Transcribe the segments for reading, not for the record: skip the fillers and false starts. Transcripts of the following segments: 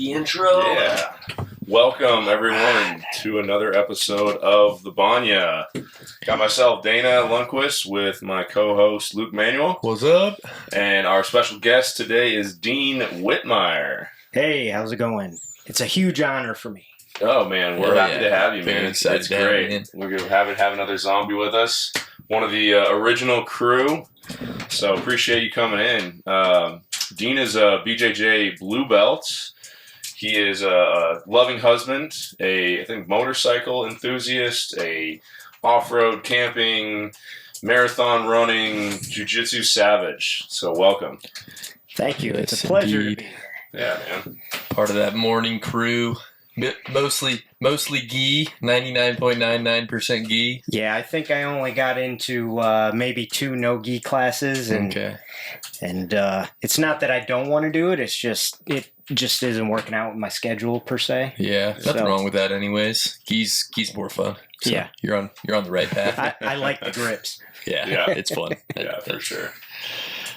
the intro. Yeah. Welcome, everyone, to another episode of the Banya. Got myself, Dana Lundquist, with my co-host, Luke Manuel. What's up? And our special guest today is Dean Whitmire. Hey, how's it going? It's a huge honor for me. Oh, man, we're happy to have you, man. Very It's excited to have great. you, man. We're going to have another zombie with us, one of the original crew. So appreciate you coming in. Dean is a BJJ Blue Belt. He is a loving husband, I think motorcycle enthusiast, a off-road camping, marathon running, Jiu-Jitsu savage. So welcome. Thank you. It's Yes, a pleasure indeed. to be here. Yeah, man. Part of that morning crew. Mostly gi, 99.99% gi. Yeah, I think I only got into maybe 2 no-gi classes, and it's not that I don't want to do it. It's just it just isn't working out with my schedule per se. Yeah, nothing So- wrong with that anyways. Gi's more fun. So Yeah. You're on the right path. I like the grips. Yeah, it's fun. Yeah, for sure.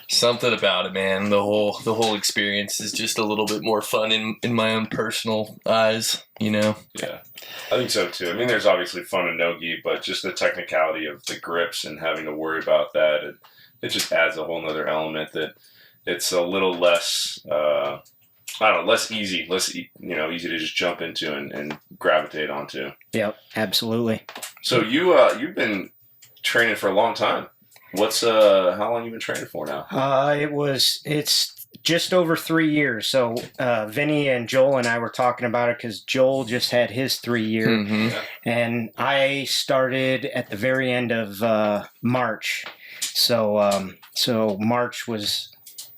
Something about it, man. The whole experience is just a little bit more fun in my own personal eyes, you know? Yeah, I think so too. I mean, there's obviously fun in no-gi, but just the technicality of the grips and having to worry about that, it just adds a whole nother element that it's a little less, less easy, easy to just jump into and gravitate onto. Yep, absolutely. So you've been training for a long time. What's how long you been training for now? It's just over 3 years. So Vinny and Joel and I were talking about it because Joel just had his 3 year, Mm-hmm. and I started at the very end of March. So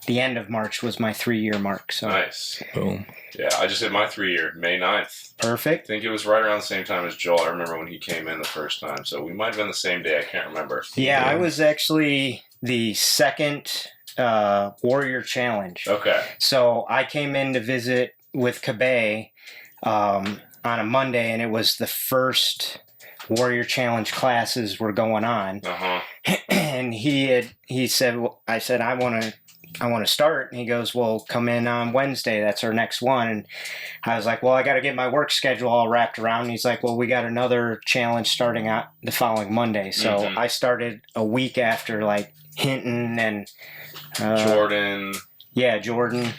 the end of March was my 3 year mark. So Nice. Boom. Yeah, I just hit my 3 year, May 9th. I perfect. think it was right around the same time as Joel. I remember when he came in the first time. So we might have been the same day. I can't remember. Yeah, I was actually the second Warrior Challenge. Okay. So I came in to visit with Kabe on a Monday, and it was the first Warrior Challenge classes were going on. Uh-huh. And he said, I said, I want to start. And he goes, well, come in on Wednesday. That's our next one. And I was like, well, I got to get my work schedule all wrapped around. And he's like, well, we got another challenge starting out the following Monday. So Mhm. I started a week after, like, Hinton and Jordan. Yeah, Jordan.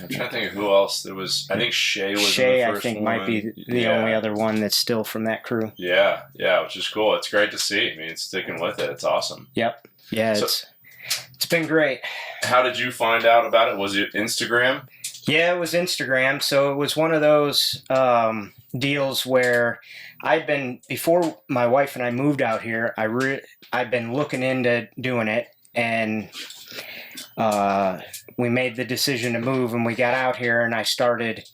I'm trying to think of who else. There was, I think Shay was Shay, in the I first think, one. might be the Yeah. only other one that's still from that crew. Yeah, which is cool. It's great to see. I mean, it's sticking with it. It's awesome. Yep. Yeah, So- it's been great. How did you find out about it? Was it Instagram? Yeah, it was Instagram. So it was one of those deals where before my wife and I moved out here, I'd been looking into doing it, and we made the decision to move, and we got out here, and I started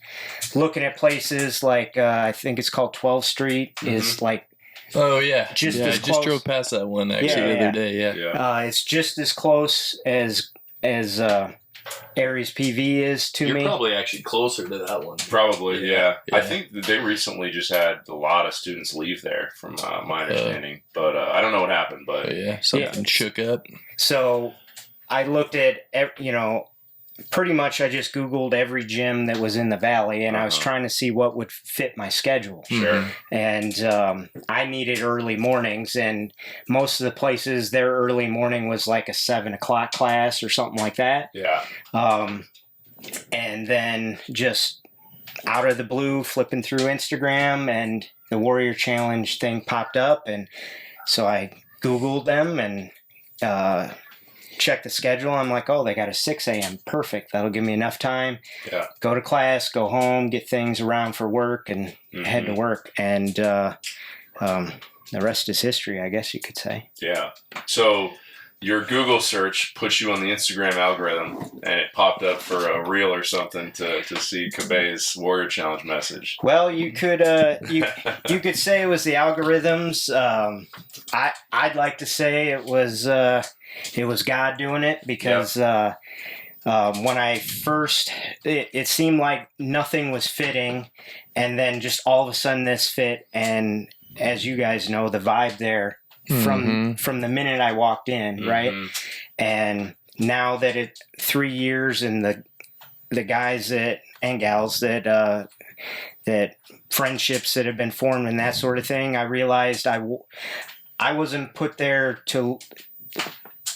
looking at places like, I think it's called 12th Street, is like, Oh yeah. Just yeah, as I just close. drove past that one actually Yeah, the yeah. other day, yeah. Yeah. it's just as close as Ares PV is to You're me. probably actually closer to that one. Probably, yeah. Yeah. I think that they recently just had a lot of students leave there, from my understanding. But I don't know what happened. But But yeah, something shook up. So I looked at, pretty much I just Googled every gym that was in the Valley, and I was Uh-huh. trying to see what would fit my schedule. sure. And I needed early mornings, and most of the places, their early morning was like a 7 o'clock class or something like that. Yeah. And then just out of the blue, flipping through Instagram, and the Warrior Challenge thing popped up, and so I Googled them and checked the schedule. I'm like, oh, they got a 6 a.m. Perfect. That'll give me enough time. Yeah. Go to class, go home, get things around for work, and head to work. And the rest is history, I guess you could say. Yeah. So your Google search puts you on the Instagram algorithm, and it popped up for a reel or something to see Kabe's Warrior Challenge message. Well, you could you could say it was the algorithms. I'd like to say it was God doing it, because when I first, it seemed like nothing was fitting, and then just all of a sudden this fit, and as you guys know, the vibe there from the minute I walked in, right? And now that 3 years, and the guys that and gals that friendships that have been formed and that sort of thing. I realized I wasn't put there to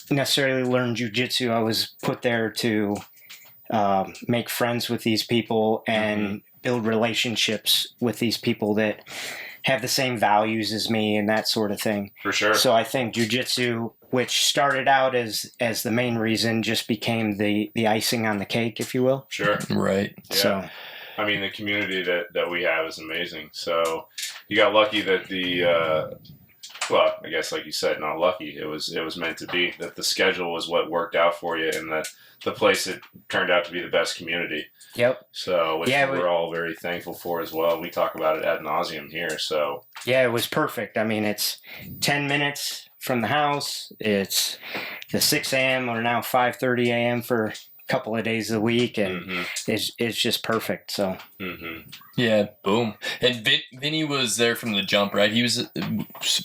necessarily learn jiu-jitsu. I was put there to make friends with these people and build relationships with these people that have the same values as me and that sort of thing. For sure. So I think jiu-jitsu, which started out as the main reason, just became the icing on the cake, if you will. Sure. Right. Yeah. So, I mean, the community that we have is amazing. So you got lucky that well, I guess like you said, not lucky. It was meant to be, that the schedule was what worked out for you, and the place that turned out to be the best community. yep. So, which we're all very thankful for as well. We talk about it ad nauseum here. So, Yeah, it was perfect. I mean, it's 10 minutes from the house. It's the 6 a.m. or now 5:30 a.m. for a couple of days a week, and it's just perfect. So, Yeah, boom. And Vinny was there from the jump, right? He was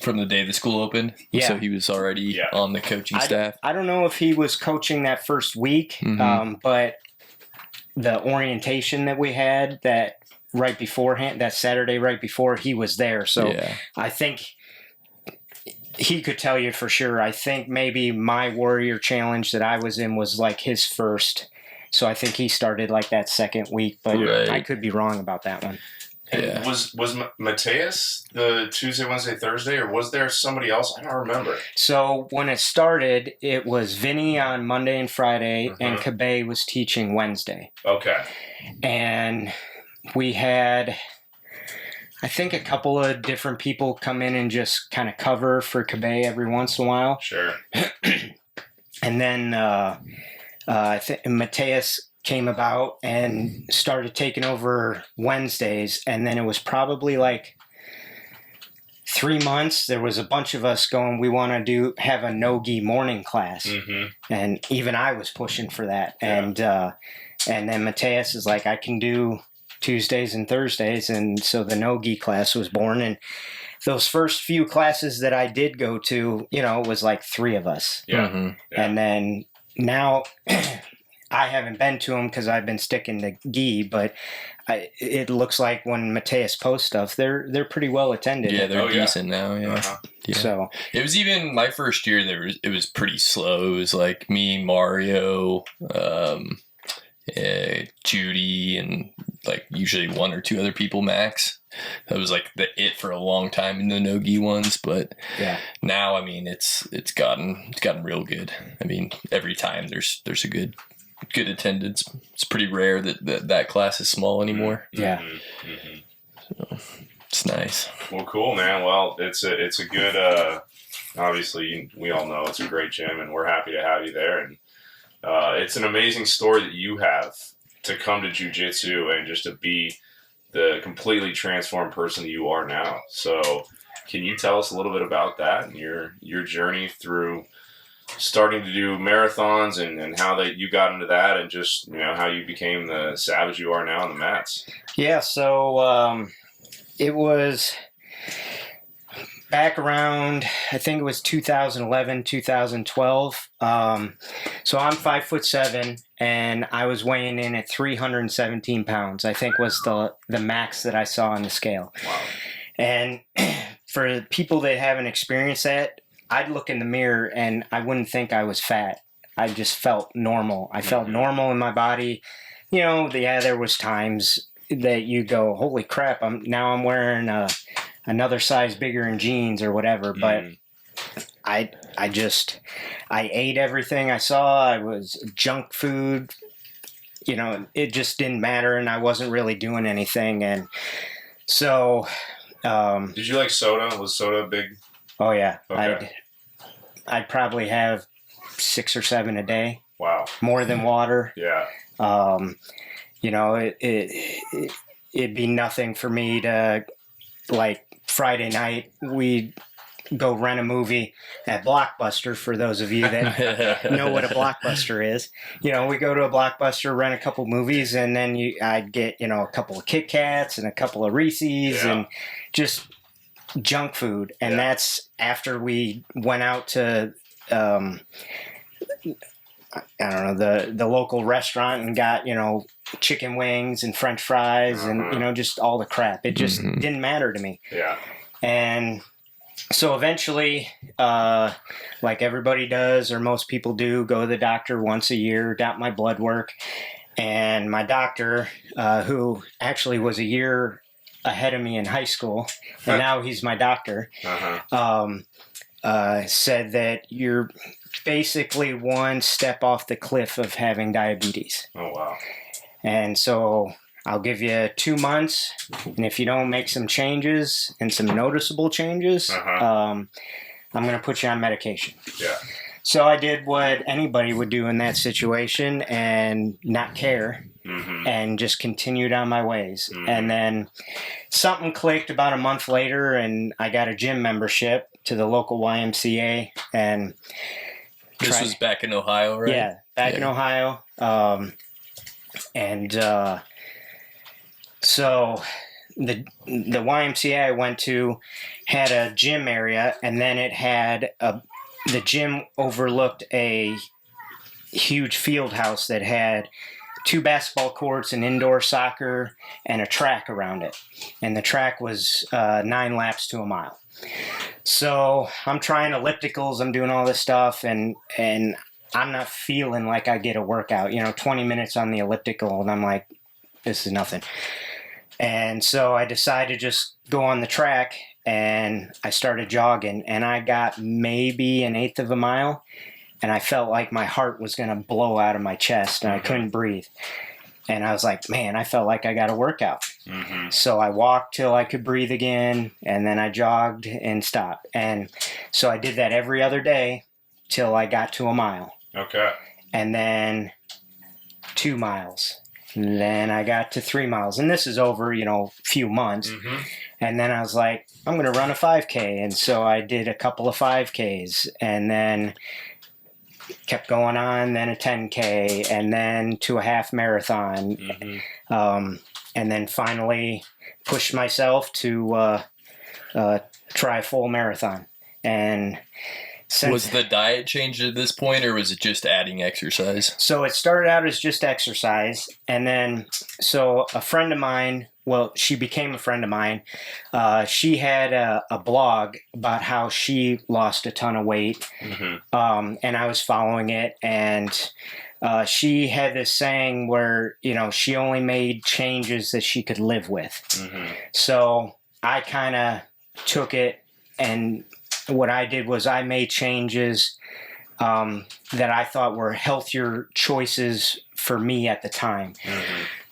from the day the school opened. Yeah. So he was already on the coaching staff. I don't know if he was coaching that first week, but the orientation that we had that right beforehand, that Saturday right before, he was there. So I think he could tell you for sure. I think maybe my Warrior Challenge that I was in was like his first. So I think he started like that second week, but I could be wrong about that one. And was Mateus the Tuesday, Wednesday, Thursday, or was there somebody else? I don't remember. So when it started, it was Vinny on Monday and Friday, and Kabe was teaching Wednesday. Okay. And we had, I think, a couple of different people come in and just kind of cover for Kabe every once in a while. Sure. And then I think Mateus came about and started taking over Wednesdays, and then it was probably like 3 months. There was a bunch of us going, we want to have a no-gi morning class, and even I was pushing for that. And then Mateus is like, I can do Tuesdays and Thursdays, and so the no-gi class was born. And those first few classes that I did go to, it was like 3 of us. Yeah. And then now I haven't been to them because I've been sticking to gi, but it looks like when Mateus posts stuff, they're pretty well attended. Yeah, they're decent now. Yeah. So it was even my first year. It was pretty slow. It was like me, Mario, Judy, and like usually 1 or 2 other people max. That was like it for a long time in the no-gi ones, but now I mean it's gotten real good. I mean every time there's a good attendance. It's pretty rare that class is small anymore. Yeah. So it's nice. Well, cool, man. Well, it's a good. Obviously, we all know it's a great gym, and we're happy to have you there. And it's an amazing story that you have to come to jiu-jitsu and just to be the completely transformed person that you are now. So, can you tell us a little bit about that and your journey through starting to do marathons and how that you got into that, and just how you became the savage you are now on the mats? Yeah, so it was back around, I think it was 2011, 2012. So I'm 5'7", and I was weighing in at 317 pounds. I think was the max that I saw on the scale. Wow. And for people that haven't experienced that, I'd look in the mirror and I wouldn't think I was fat. I just felt normal. I felt normal in my body. There was times that you go, holy crap, I'm wearing another size bigger in jeans or whatever. But I ate everything I saw. I was junk food. It just didn't matter, and I wasn't really doing anything. And so, did you like soda? Was soda big? Oh yeah, Okay. I'd probably have 6 or 7 a day. Wow. More than water. Yeah. It'd be nothing for me to, like, Friday night we'd go rent a movie at Blockbuster. For those of you that know what a Blockbuster is, we go to a Blockbuster, rent a couple movies, and then I'd get a couple of Kit Kats and a couple of Reese's and just junk food. And that's after we went out to I don't know, the local restaurant and got, chicken wings and French fries and, just all the crap. It just didn't matter to me. Yeah. And so eventually, like everybody does, or most people do, go to the doctor once a year, got my blood work. And my doctor, who actually was a year ahead of me in high school, and now he's my doctor, said that you're basically one step off the cliff of having diabetes. Oh, wow. And so I'll give you 2 months, and if you don't make some changes and some noticeable changes, I'm going to put you on medication. Yeah. So I did what anybody would do in that situation and not care and just continued on my ways. And then something clicked about a month later, and I got a gym membership to the local YMCA. And this was back in Ohio, right? Yeah, back in Ohio. So the YMCA I went to had a gym area, and then it had the gym overlooked a huge field house that had 2 basketball courts, an indoor soccer, and a track around it. And the track was 9 laps to a mile. So I'm trying ellipticals, I'm doing all this stuff, and I'm not feeling like I get a workout. 20 minutes on the elliptical, and I'm like, this is nothing. And so I decided to just go on the track, and I started jogging, and I got maybe 1/8 of a mile, and I felt like my heart was going to blow out of my chest, and I couldn't breathe. And I was like, man, I felt like I got a workout. So I walked till I could breathe again, and then I jogged and stopped. And so I did that every other day till I got to a mile. Okay. And then 2 miles. And then I got to 3 miles. And this is over, a few months. And then I was like, I'm going to run a 5K. And so I did a couple of 5Ks, and then kept going on, then a 10K, and then to a half marathon. And then finally pushed myself to try a full marathon. And was the diet changed at this point, or was it just adding exercise? So it started out as just exercise. And then, so a friend of mine, well, she became a friend of mine. She had a blog about how she lost a ton of weight. And I was following it. And she had this saying where, she only made changes that she could live with. So I kind of took it, and what I did was I made changes that I thought were healthier choices for me at the time.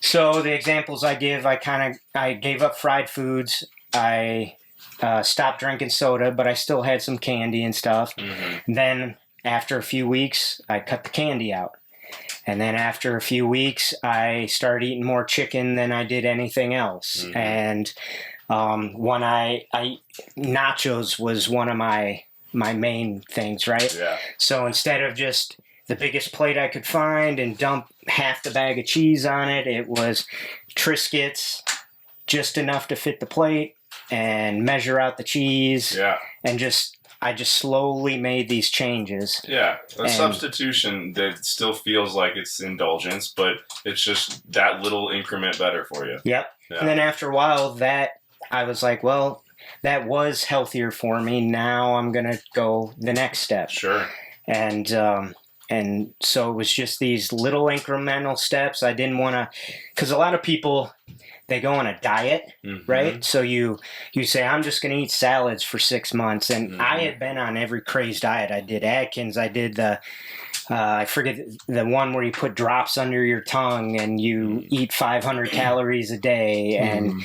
So the examples I give, I gave up fried foods. I stopped drinking soda, but I still had some candy and stuff. Then after a few weeks, I cut the candy out. And then after a few weeks, I started eating more chicken than I did anything else. And when I nachos was one of my main things, right? Yeah. So instead of just the biggest plate I could find and dump half the bag of cheese on it, it was Triscuits, just enough to fit the plate, and measure out the cheese. Yeah. And I just slowly made these changes. Yeah, a substitution that still feels like it's indulgence, but it's just that little increment better for you. Yep. Yeah. And then after a while, I was like, well, that was healthier for me. Now I'm going to go the next step. Sure. And so it was just these little incremental steps. I didn't want to, because a lot of people, they go on a diet, right? So you say, I'm just going to eat salads for 6 months. And I had been on every crazed diet. I did Atkins. I did I forget the one where you put drops under your tongue and you eat 500 calories a day, and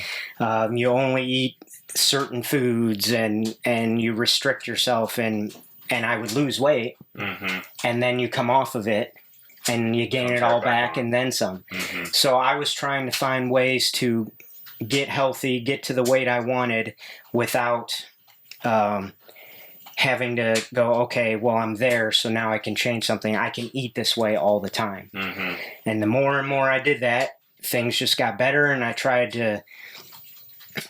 you only eat certain foods, and you restrict yourself, and I would lose weight, and then you come off of it and you gain it all back and then some. So I was trying to find ways to get healthy, get to the weight I wanted without having to go, okay, well, I'm there, so now I can change something. I can eat this way all the time. And the more and more I did that, things just got better, and I tried to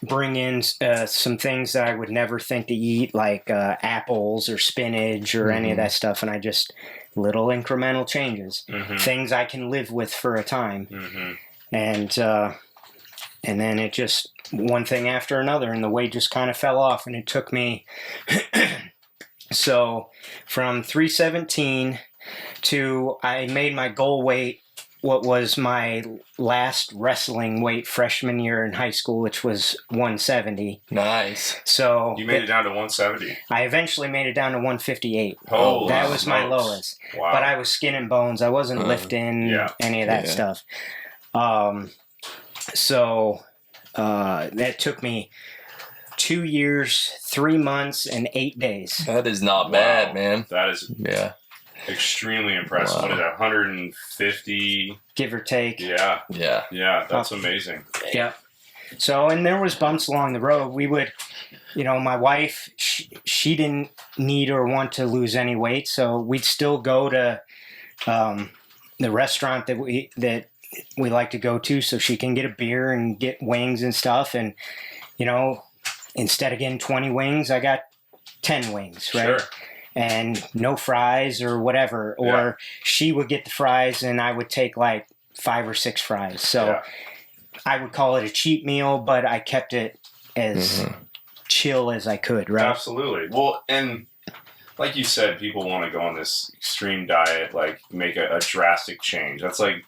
bring in some things that I would never think to eat, like apples or spinach or any of that stuff, and I just little incremental changes, things I can live with for a time, and then it just one thing after another, and the weight just kind of fell off, and it took me so from 317 to I made my goal weight what was my last wrestling weight freshman year in high school, which was 170. Nice. So you made it down to 170. I eventually made it down to 158. Holy that was my smokes. lowest. Wow. But I was skin and bones. I wasn't lifting any of that stuff. So that took me 2 years, 3 months, and 8 days. That is not bad, man. That is extremely impressive. What is that, 150? Give or take. Yeah. That's amazing. Yeah. So, and there was bumps along the road. We would, my wife, she didn't need or want to lose any weight, so we'd still go to the restaurant that we like to go to, so she can get a beer and get wings and stuff. And instead of getting 20 wings, I got 10 wings, right? Sure. And no fries or whatever. Or she would get the fries and I would take like 5 or 6 fries. So I would call it a cheat meal, but I kept it as chill as I could, right? Absolutely. Well, and like you said, people want to go on this extreme diet, like make a drastic change. That's like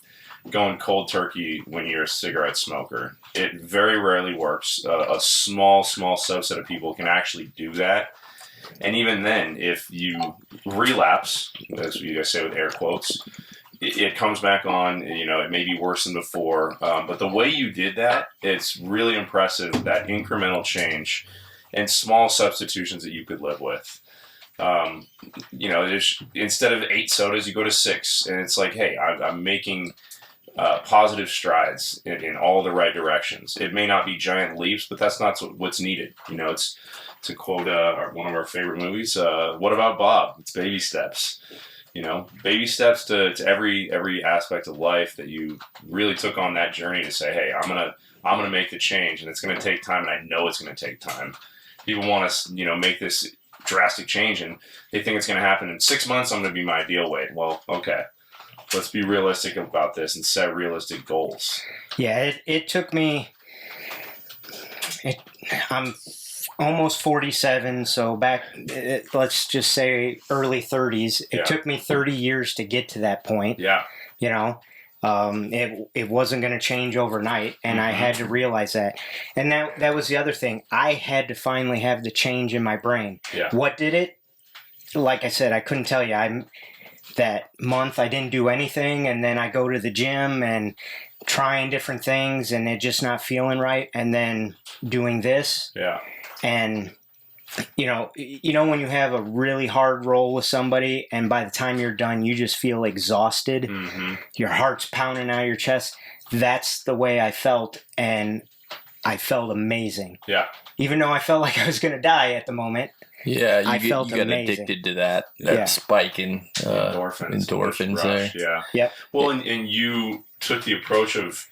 going cold turkey when you're a cigarette smoker. It very rarely works. A small subset of people can actually do that. And even then, if you relapse, as you guys say with air quotes, it comes back on. It may be worse than before. But the way you did that, it's really impressive, that incremental change and small substitutions that you could live with. Instead of 8 sodas, you go to 6. And it's like, hey, I'm making positive strides in all the right directions. It may not be giant leaps, but that's not what's needed. It's to quote one of our favorite movies, What About Bob? It's baby steps. Baby steps to every aspect of life that you really took on that journey to say, hey, I'm gonna make the change, and it's gonna take time, and I know it's gonna take time. People want to make this drastic change, and they think it's gonna happen in 6 months. I'm gonna be my ideal weight. Well, okay. Let's be realistic about this and set realistic goals. Yeah, it took me. I'm almost 47, so let's just say early 30s. It took me 30 years to get to that point. Yeah. It wasn't going to change overnight, and I had to realize that. And that was the other thing. I had to finally have the change in my brain. Yeah. What did it? Like I said, I couldn't tell you. That month I didn't do anything, and then I go to the gym and trying different things, and it just not feeling right, and then doing this. Yeah. And when you have a really hard roll with somebody, and by the time you're done, you just feel exhausted. Your heart's pounding out of your chest. That's the way I felt, and I felt amazing. Yeah. Even though I felt like I was going to die at the moment. Yeah, you felt got amazing. addicted to that spike in endorphins there. Yeah. Yep. Well, and you took the approach of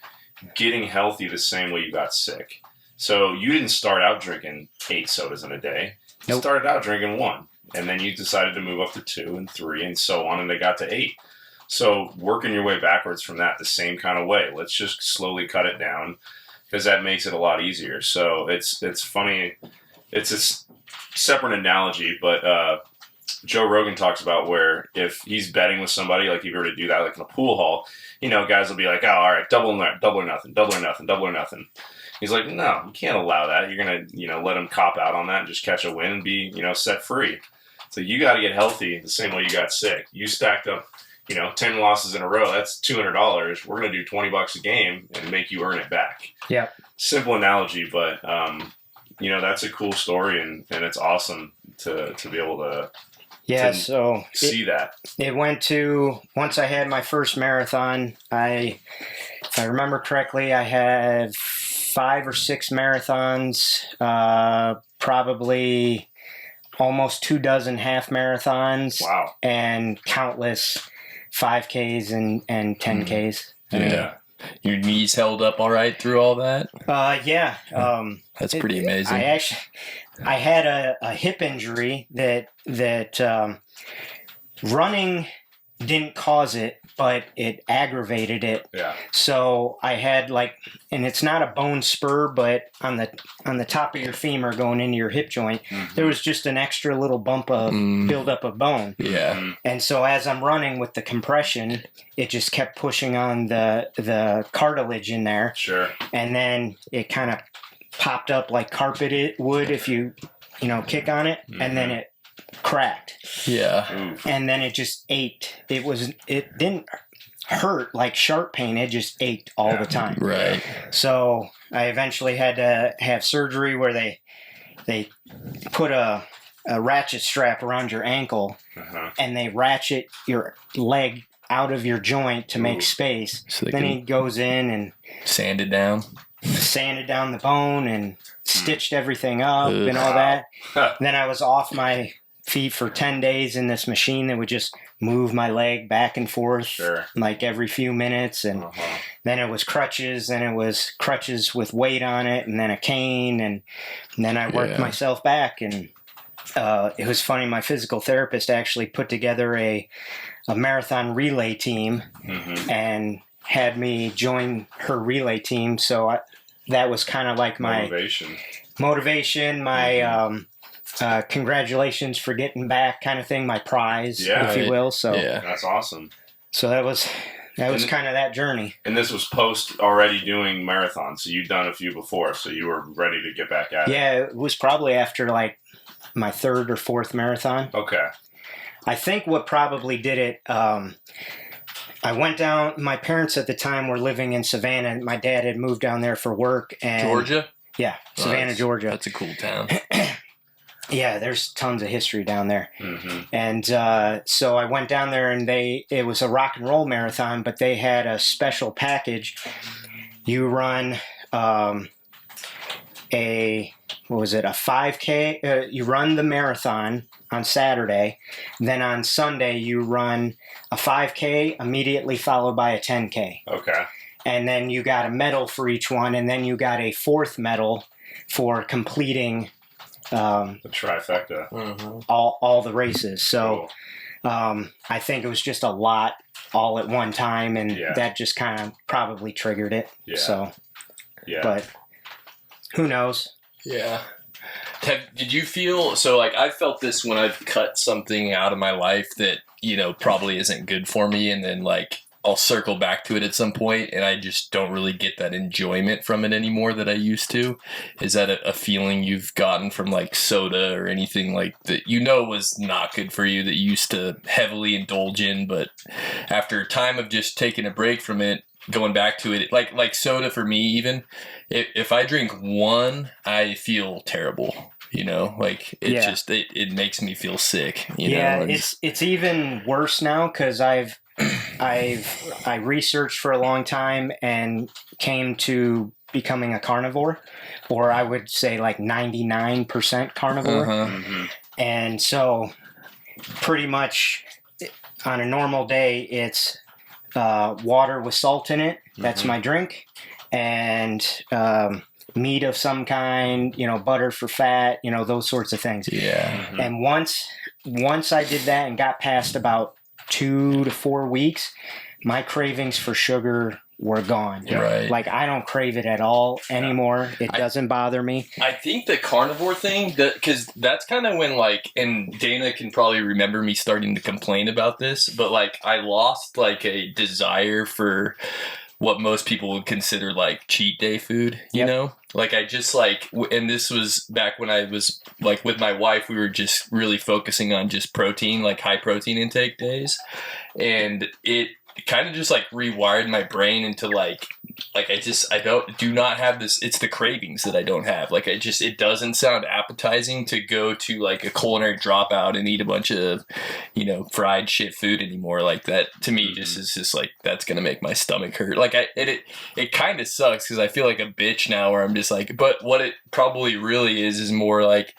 getting healthy the same way you got sick. So you didn't start out drinking 8 sodas in a day. You Nope. started out drinking 1. And then you decided to move up to 2 and 3 and so on, and they got to 8. So working your way backwards from that the same kind of way. Let's just slowly cut it down, because that makes it a lot easier. So it's funny. It's a separate analogy, but Joe Rogan talks about where if he's betting with somebody, like if you were to do that, like in a pool hall, guys will be like, oh, all right, double or nothing. He's like, no, you can't allow that. You're going to, let them cop out on that and just catch a win and be, set free. So you got to get healthy the same way you got sick. You stacked up, 10 losses in a row. That's $200. We're going to do $20 a game and make you earn it back. Yeah. Simple analogy, but, that's a cool story, and it's awesome to be able to so see that. It went to, once I had my first marathon, if I remember correctly, I had 5 or 6 marathons, probably almost 2 dozen half marathons. Wow. And countless 5Ks and 10Ks. Yeah. Your knees held up all right through all that? Yeah. That's pretty amazing. I had a hip injury that running didn't cause it, but it aggravated it. Yeah. So I had and it's not a bone spur, but on the top of your femur going into your hip joint, there was just an extra little bump of buildup of bone. Yeah. And so as I'm running with the compression, it just kept pushing on the cartilage in there. Sure. And then it kind of popped up like carpet it would if you kick on it, and then it cracked. Yeah. And then it just ached. It didn't hurt like sharp pain. It just ached all the time. Right. So I eventually had to have surgery where they put a ratchet strap around your ankle, and they ratchet your leg out of your joint to make space. So then he goes in and sanded down the bone and stitched everything up and all that. Then I was off my feet for 10 days in this machine that would just move my leg back and forth like every few minutes. And then it was crutches, and it was crutches with weight on it, and then a cane, and then I worked myself back. And it was funny, my physical therapist actually put together a marathon relay team and had me join her relay team. So that was kind of like my motivation, my congratulations for getting back kind of thing, my prize, if you will. So that's awesome. So that was kind of that journey. And this was post already doing marathons, so you'd done a few before, so you were ready to get back at it. Yeah, it was probably after like my third or fourth marathon. Okay. I think what probably did it, I went down, my parents at the time were living in Savannah, and my dad had moved down there for work. And Georgia? Yeah, Savannah, Georgia. That's a cool town. Yeah, there's tons of history down there. And so I went down there, and it was a rock and roll marathon, but they had a special package. You run a 5K. You run the marathon on Saturday. Then on Sunday, you run a 5K immediately followed by a 10K. Okay. And then you got a medal for each one, and then you got a fourth medal for completing the trifecta. All the races. So I think it was just a lot all at one time, and that just kind of probably triggered it. So, but who knows? Yeah. Did you feel, so like I felt this when I've cut something out of my life that, probably isn't good for me, and then like I'll circle back to it at some point, and I just don't really get that enjoyment from it anymore that I used to. Is that a feeling you've gotten from like soda or anything like that was not good for you, that you used to heavily indulge in, but after time of just taking a break from it, going back to it, like soda for me, even if I drink one, I feel terrible. It makes me feel sick. It's even worse now because I researched for a long time and came to becoming a carnivore, or I would say like 99% carnivore. And so pretty much on a normal day, it's water with salt in it. That's my drink. And meat of some kind, butter for fat, those sorts of things. And once I did that and got past about 2 to 4 weeks, my cravings for sugar were gone. Right. Like I don't crave it at all anymore. It doesn't bother me. I think the carnivore thing, because that's kind of when and Dana can probably remember me starting to complain about this, but like I lost like a desire for what most people would consider like cheat day food, you know? Like I just and this was back when I was like with my wife, we were just really focusing on just protein, like high protein intake days. And it kind of just like rewired my brain into I do not have this. It's the cravings that I don't have. Like it doesn't sound appetizing to go to like a culinary dropout and eat a bunch of, fried shit food anymore. Like that to me just is just like, that's going to make my stomach hurt. Like it kind of sucks because I feel like a bitch now where I'm just like, but what it probably really is more like,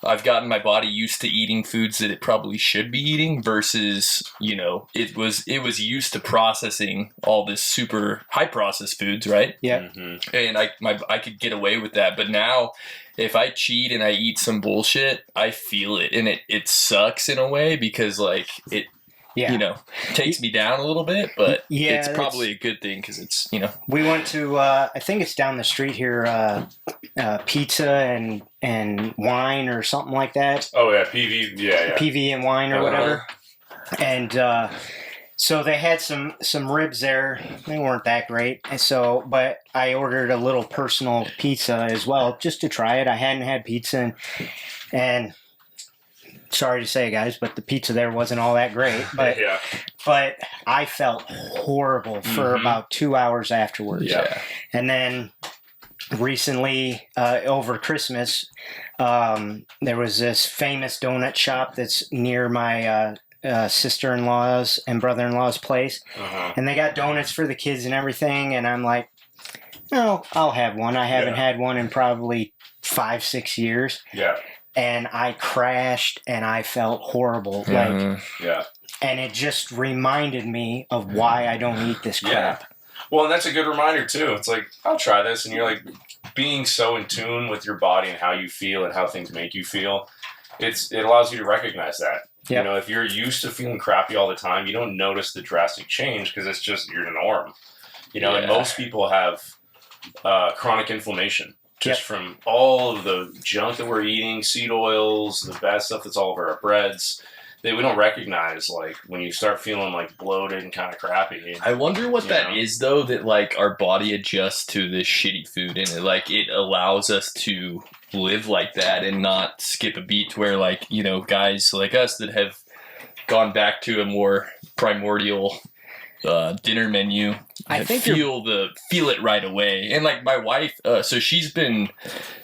I've gotten my body used to eating foods that it probably should be eating versus, it was used to processing all this super high processed foods, right? Yeah. Mm-hmm. And I could get away with that. But now if I cheat and I eat some bullshit, I feel it. And it sucks in a way because like it, takes me down a little bit, but it's probably a good thing because it's, We went to, I think it's down the street here, pizza and wine or something like that. Oh, yeah, PV, yeah. PV and wine or whatever. And so they had some ribs there. They weren't that great. And so, but I ordered a little personal pizza as well just to try it. I hadn't had pizza and sorry to say, guys, but the pizza there wasn't all that great. But but I felt horrible for about 2 hours afterwards. Yeah. And then recently, over Christmas, there was this famous donut shop that's near my sister-in-law's and brother-in-law's place. And they got donuts for the kids and everything. And I'm like, no, I'll have one. I haven't had one in probably 5-6 years. Yeah. And I crashed and I felt horrible. And it just reminded me of why I don't eat this crap. Well, and that's a good reminder too. It's like, I'll try this. And you're like being so in tune with your body and how you feel and how things make you feel. It allows you to recognize that. Yep. If you're used to feeling crappy all the time, you don't notice the drastic change because it's just your norm. And most people have chronic inflammation. Just from all of the junk that we're eating, seed oils, the bad stuff that's all over our breads, that we don't recognize, like, when you start feeling, like, bloated and kind of crappy. I wonder what that is, though, that, like, our body adjusts to this shitty food, and, it allows us to live like that and not skip a beat to where, like, guys like us that have gone back to a more primordial dinner menu, I think feel it right away. And like my wife, so she's been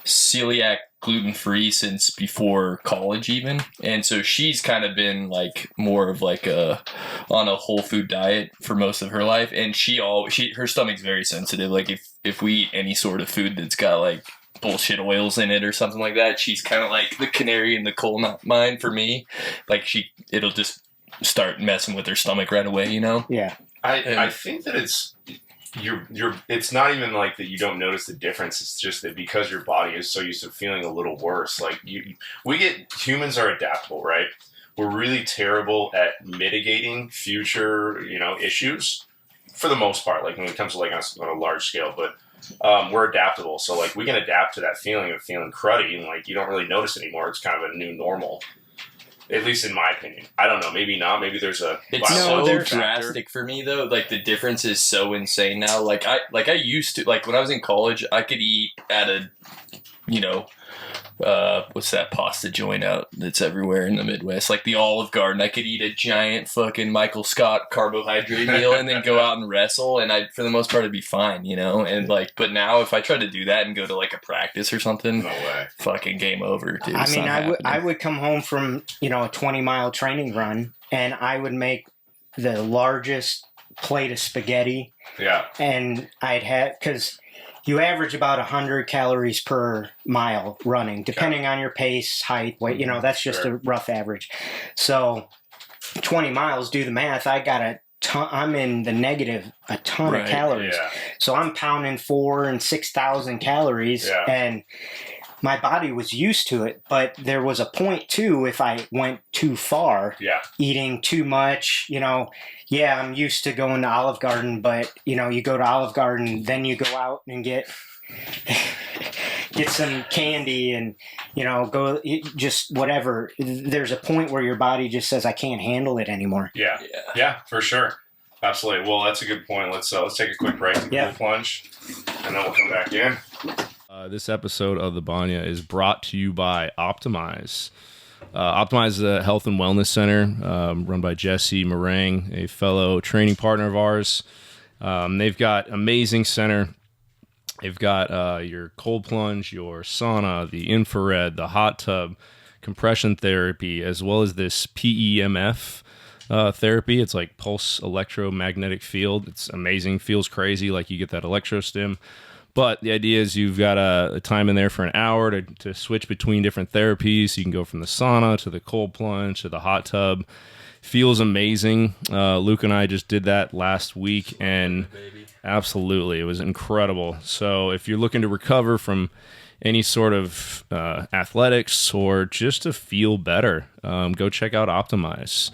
celiac gluten-free since before college even, and so she's kind of been like more of like on a whole food diet for most of her life, and her stomach's very sensitive. Like if we eat any sort of food that's got like bullshit oils in it or something like that, she's kind of like the canary in the coal mine for me. Like it'll just start messing with her stomach right away, Yeah. I think that it's it's not even like that you don't notice the difference. It's just that because your body is so used to feeling a little worse, like humans are adaptable, right? We're really terrible at mitigating future, issues for the most part, like when it comes to like on a large scale, but we're adaptable. So like we can adapt to that feeling of feeling cruddy and like you don't really notice anymore. It's kind of a new normal. At least in my opinion. I don't know. Maybe not. Maybe there's a... It's so drastic for me, though. Like, the difference is so insane now. Like I used to... Like, when I was in college, I could eat at a... what's that pasta joint out that's everywhere in the Midwest? Like the Olive Garden. I could eat a giant fucking Michael Scott carbohydrate meal and then go out and wrestle, and for the most part, it'd be fine, And like, but now if I try to do that and go to like a practice or something, no way, fucking game over, dude. I mean, I would come home from a 20-mile training run, and I would make the largest plate of spaghetti. Yeah, and I'd have because. You average about 100 calories per mile running, depending on your pace, height, weight. That's just a rough average. So 20 miles, do the math. I got a ton. I'm in the negative a ton of calories. Yeah. So I'm pounding 4,000 and 6,000 calories, and my body was used to it. But there was a point too, if I went too far, eating too much, I'm used to going to Olive Garden, but you go to Olive Garden, then you go out and get some candy and go just whatever. There's a point where your body just says, I can't handle it anymore. Yeah, for sure. Absolutely. Well, that's a good point. Let's take a quick break, take a full plunge, and then we'll come back in. This episode of the Banya is brought to you by Optimize. Optimize is a health and wellness center run by Jesse Meringue, a fellow training partner of ours. They've got amazing center. They've got your cold plunge, your sauna, the infrared, the hot tub, compression therapy, as well as this PEMF therapy. It's like pulse electromagnetic field. It's amazing. Feels crazy, like you get that electro stim. But the idea is you've got a time in there for an hour to switch between different therapies. You can go from the sauna to the cold plunge to the hot tub. Feels amazing. Luke and I just did that last week, and absolutely, it was incredible. So if you're looking to recover from any sort of athletics or just to feel better, go check out Optimize.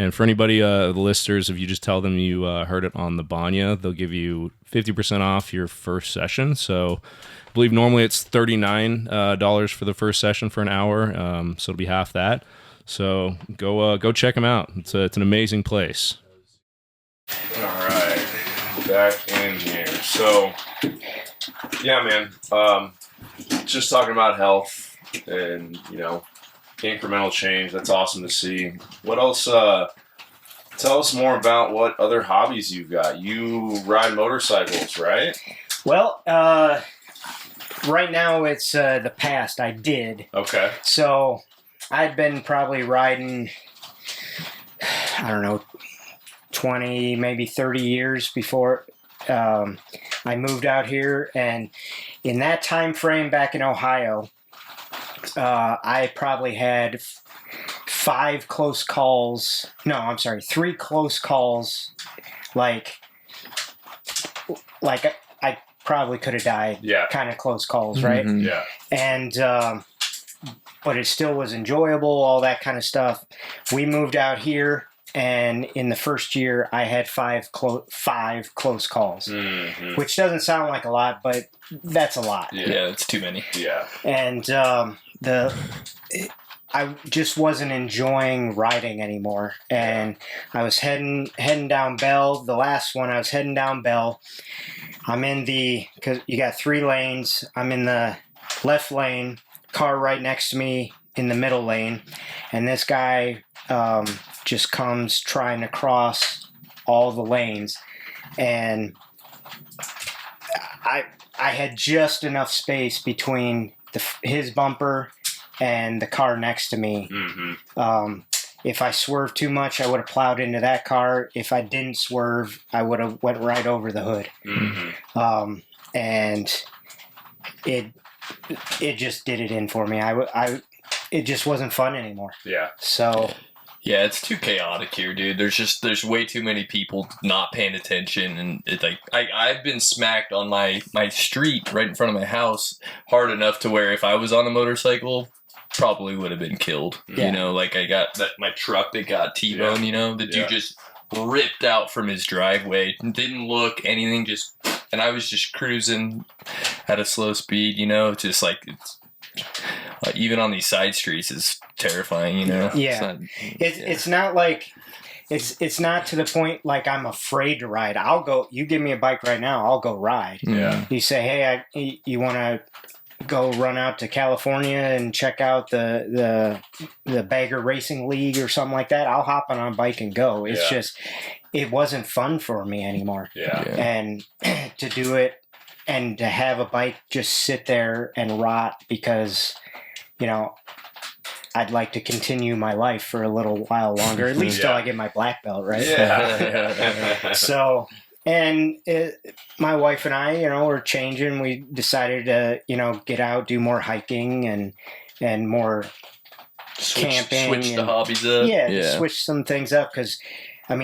And for anybody, the listeners, if you just tell them you heard it on the Banya, they'll give you 50% off your first session. So I believe normally it's $39 for the first session for an hour. So it'll be half that. So go check them out. It's an amazing place. All right, back in here. So yeah, man. Just talking about health and incremental change. That's awesome to see. What else? Tell us more about what other hobbies you've got. You ride motorcycles, right? Well, right now it's the past. I did. Okay. So I'd been probably riding, I don't know, 20, maybe 30 years before I moved out here. And in that time frame back in Ohio, I probably had 3 close calls. Like I probably could have died. Yeah. Kind of close calls, right? Mhm. Yeah. And but it still was enjoyable, all that kind of stuff. We moved out here, and in the first year, I had 5 close calls, which doesn't sound like a lot, but that's a lot. Yeah, it's too many. Yeah. And I just wasn't enjoying riding anymore, and I was heading down Bell. The last one, I was heading down Bell. I'm in because you got 3 lanes. I'm in the left lane. Car right next to me in the middle lane, and this guy just comes trying to cross all the lanes, and I had just enough space between his bumper and the car next to me. Mm-hmm. If I swerved too much, I would have plowed into that car. If I didn't swerve, I would have went right over the hood. Mm-hmm. And it just did it in for me. It just wasn't fun anymore. Yeah. So yeah, it's too chaotic here, dude. There's way too many people not paying attention, and it's like I've been smacked on my street right in front of my house hard enough to where if I was on a motorcycle, probably would have been killed. Yeah. Like I got my truck that got T-boned. The dude just ripped out from his driveway, didn't look anything, and I was just cruising at a slow speed. Just like even on these side streets is terrifying. Yeah. It's not like it's not to the point like I'm afraid to ride. I'll go. You give me a bike right now, I'll go ride. Yeah. You say, hey, you want to go run out to California and check out the Bagger Racing League or something like that, I'll hop on a bike and go. It's just, it wasn't fun for me anymore. Yeah. And to do it and to have a bike just sit there and rot because, I'd like to continue my life for a little while longer, at least till I get my black belt, right? Yeah. So... And my wife and I, were changing. We decided to, get out, do more hiking and more camping. Switch the hobbies up. Yeah, switch some things up because,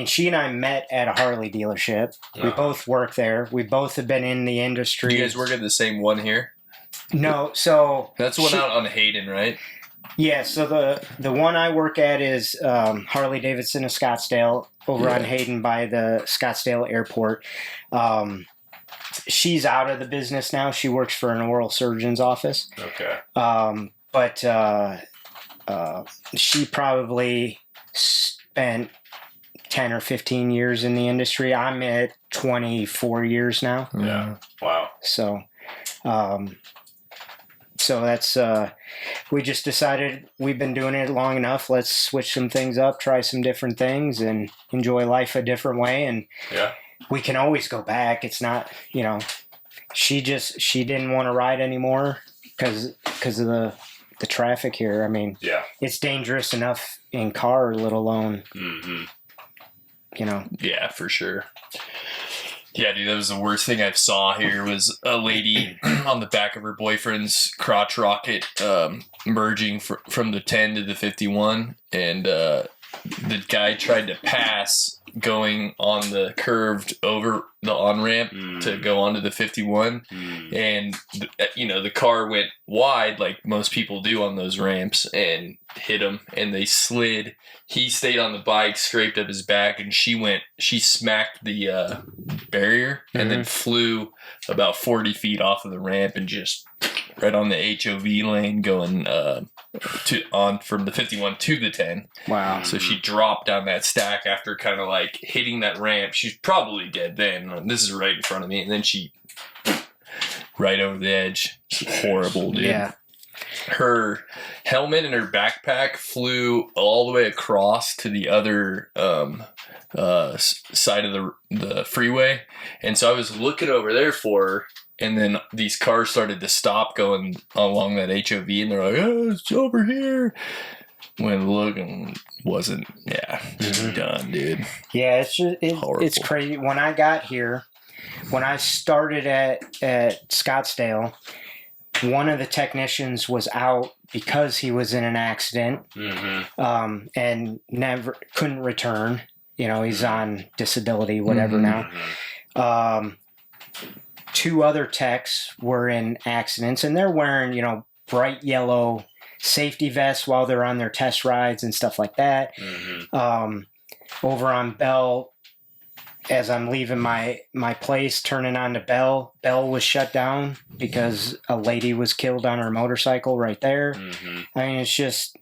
she and I met at a Harley dealership. We both work there. We both have been in the industry. Do you guys work at the same one here? No, so... That's the one out on Hayden, right? Yeah, so the one I work at is Harley Davidson of Scottsdale over on Hayden by the Scottsdale airport. She's out of the business now. She works for an oral surgeon's office. Okay. But she probably spent 10 or 15 years in the industry. I'm at 24 years now. Yeah. Wow. So... So that's, we just decided we've been doing it long enough. Let's switch some things up, try some different things, and enjoy life a different way. And we can always go back. It's not, she didn't want to ride anymore because of the traffic here. It's dangerous enough in car, let alone, Yeah, for sure. Yeah, dude, that was the worst thing I saw here was a lady on the back of her boyfriend's crotch rocket merging from the 10 to the 51, and the guy tried to pass going on the curved over the on-ramp to go onto the 51, and the car went wide like most people do on those ramps and hit him, and they slid. He stayed on the bike, scraped up his back, and she smacked the barrier and then flew about 40 feet off of the ramp and just right on the HOV lane going from the 51 to the 10. Wow. So she dropped down that stack after kind of like hitting that ramp. She's probably dead then. This is right in front of me. And then she right over the edge. It's horrible, dude. Yeah. Her helmet and her backpack flew all the way across to the other side of the freeway. And so I was looking over there for her. And then these cars started to stop going along that HOV, and they're like, "Oh, it's over here." When looking wasn't, done, dude. Yeah, it's crazy. When I got here, when I started at Scottsdale, one of the technicians was out because he was in an accident, and couldn't return. He's on disability, whatever now. 2 other techs were in accidents, and they're wearing, bright yellow safety vests while they're on their test rides and stuff like that. Over on Bell, as I'm leaving my place, turning on to Bell was shut down because a lady was killed on her motorcycle right there. I mean, it's just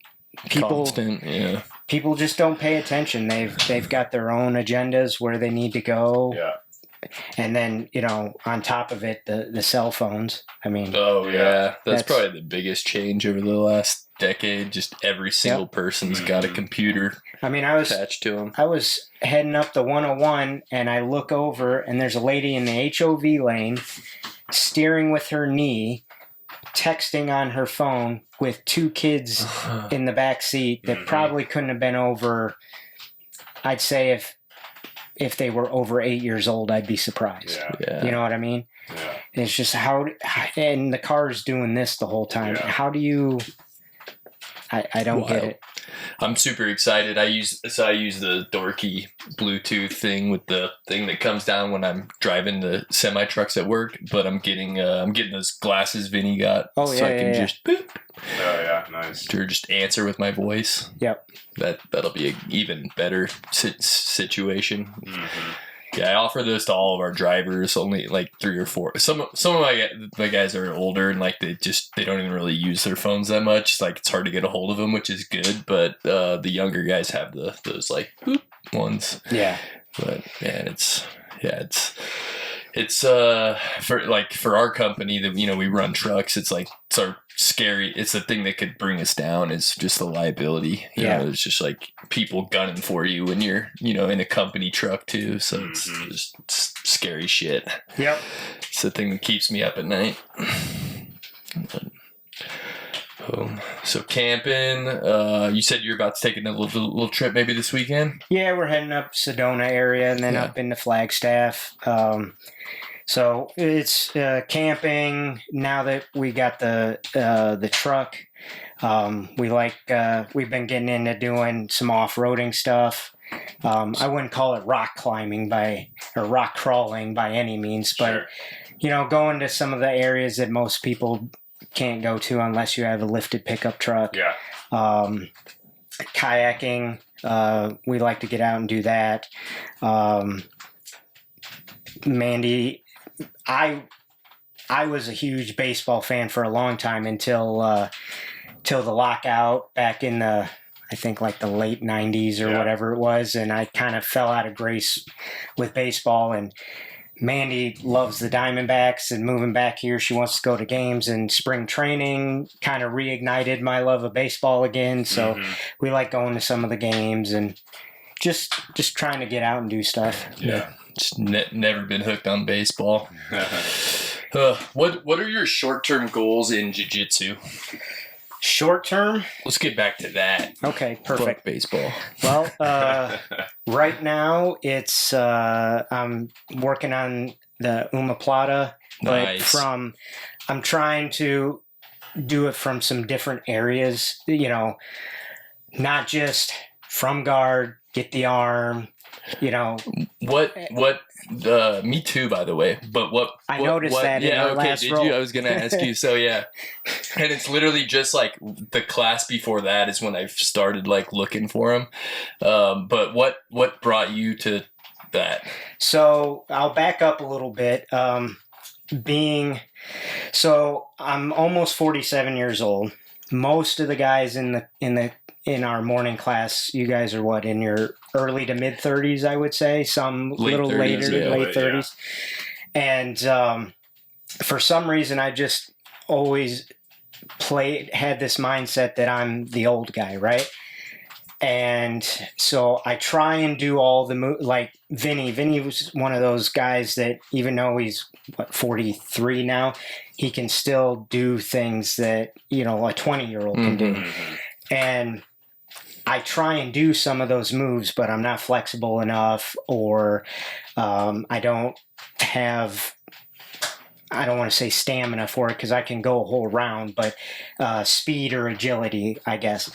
people. Constant, yeah. People just don't pay attention. They've got their own agendas where they need to go. Yeah. And then, on top of it, the cell phones. I mean... Oh, yeah. That's probably the biggest change over the last decade. Just every single person's got a computer attached to them. I was heading up the 101, and I look over, and there's a lady in the HOV lane steering with her knee, texting on her phone with 2 kids in the back seat that probably couldn't have been over... I'd say if they were over 8 years old, I'd be surprised. Yeah. You know what I mean? Yeah. It's just and the car's doing this the whole time. Yeah. How do you, I don't get it. I'm super excited. I use the dorky Bluetooth thing with the thing that comes down when I'm driving the semi trucks at work, but I'm getting those glasses Vinny got. Oh, so I can just boop. Oh yeah, nice. To just answer with my voice. Yep. That'll be an even better situation. Yeah, I offer those to all of our drivers. Only like 3 or 4. Some of my guys are older and like they don't even really use their phones that much. It's hard to get a hold of them, which is good. But the younger guys have those like boop ones. Yeah. But man, it's for our company that we run trucks. It's our scary. It's the thing that could bring us down. Is just the liability. It's just like people gunning for you when you're in a company truck too. So it's just scary shit. Yep. It's the thing that keeps me up at night. So camping. You said you're about to take another little trip maybe this weekend. Yeah, we're heading up Sedona area and then up into Flagstaff. So it's camping now that we got the truck. We've been getting into doing some off-roading stuff. I wouldn't call it rock climbing or rock crawling by any means, but going to some of the areas that most people can't go to unless you have a lifted pickup truck. Yeah. Kayaking. We like to get out and do that. Mandy, I was a huge baseball fan for a long time until the lockout back in the late 90s or whatever it was, and I kind of fell out of grace with baseball. And Mandy loves the Diamondbacks, and moving back here, she wants to go to games, and spring training kind of reignited my love of baseball again. So we like going to some of the games and just trying to get out and do stuff. Yeah. Just never been hooked on baseball. What are your short-term goals in jiu-jitsu? Short term? Let's get back to that. Okay, perfect. Fuck baseball. Well, right now it's I'm working on the omoplata, but Nice. I'm trying to do it from some different areas, you know, not just from guard, get the arm, you know. Me too, by the way. But I noticed that in our last did roll. you? I was going to ask you. So, yeah. And it's literally just like the class before that is when I started like looking for them. But what brought you to that? So I'll back up a little bit. So I'm almost 47 years old. Most of the guys in our morning class, you guys are what, in your early to mid 30s, I would say. Some Late little 30s, later, yeah. late 30s. And for some reason, I just always had this mindset that I'm the old guy, right? And so I try and do all the moves, like Vinny. Vinny was one of those guys that even though he's 43 now, he can still do things that, you know, a 20-year-old can do. And I try and do some of those moves, but I'm not flexible enough, or I don't want to say stamina for it because I can go a whole round, but speed or agility, I guess.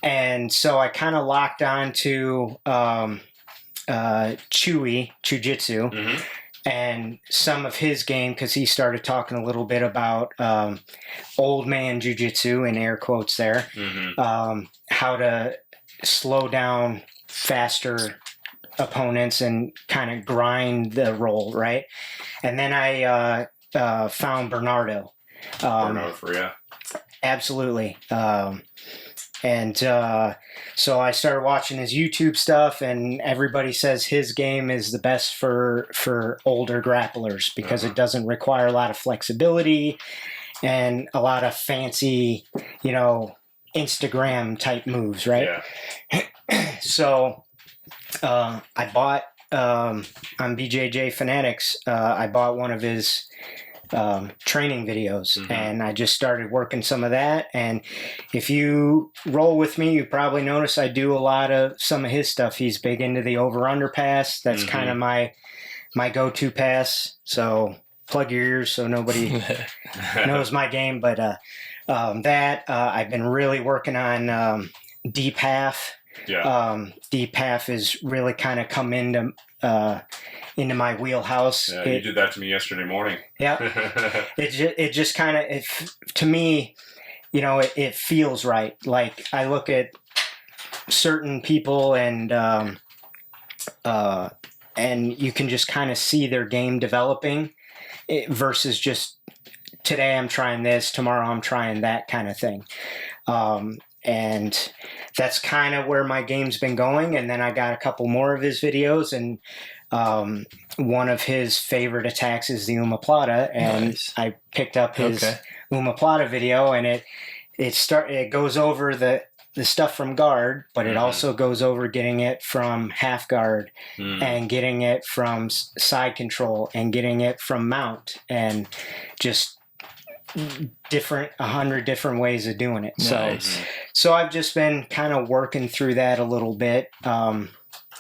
And so I kind of locked on to Jiu-Jitsu and some of his game, because he started talking a little bit about old man Jiu-Jitsu, in air quotes there, how to slow down faster opponents and kind of grind the roll, right? And then I found Bernardo. Bernardo for you. Absolutely. So I started watching his YouTube stuff, and everybody says his game is the best for older grapplers because it doesn't require a lot of flexibility and a lot of fancy, you know, Instagram type moves, right? Yeah. So I bought on BJJ Fanatics, I bought one of his training videos, and I just started working some of that. And if you roll with me, you probably notice I do a lot of some of his stuff. He's big into the over-under pass. That's kind of my go-to pass. So plug your ears so nobody knows my game. But I've been really working on deep half. Yeah. Deep half is really kind of come into my wheelhouse. Yeah, you did that to me yesterday morning. Yeah. it just kind of, to me, you know, it feels right. Like I look at certain people and you can just kind of see their game developing versus just today I'm trying this, tomorrow I'm trying that kind of thing. And that's kind of where my game's been going. And then I got a couple more of his videos, and one of his favorite attacks is the omoplata, and nice. I picked up his omoplata video, and it goes over the stuff from guard, but it also goes over getting it from half guard and getting it from side control and getting it from mount, and just 100 different ways of doing it. Nice. So I've just been kind of working through that a little bit,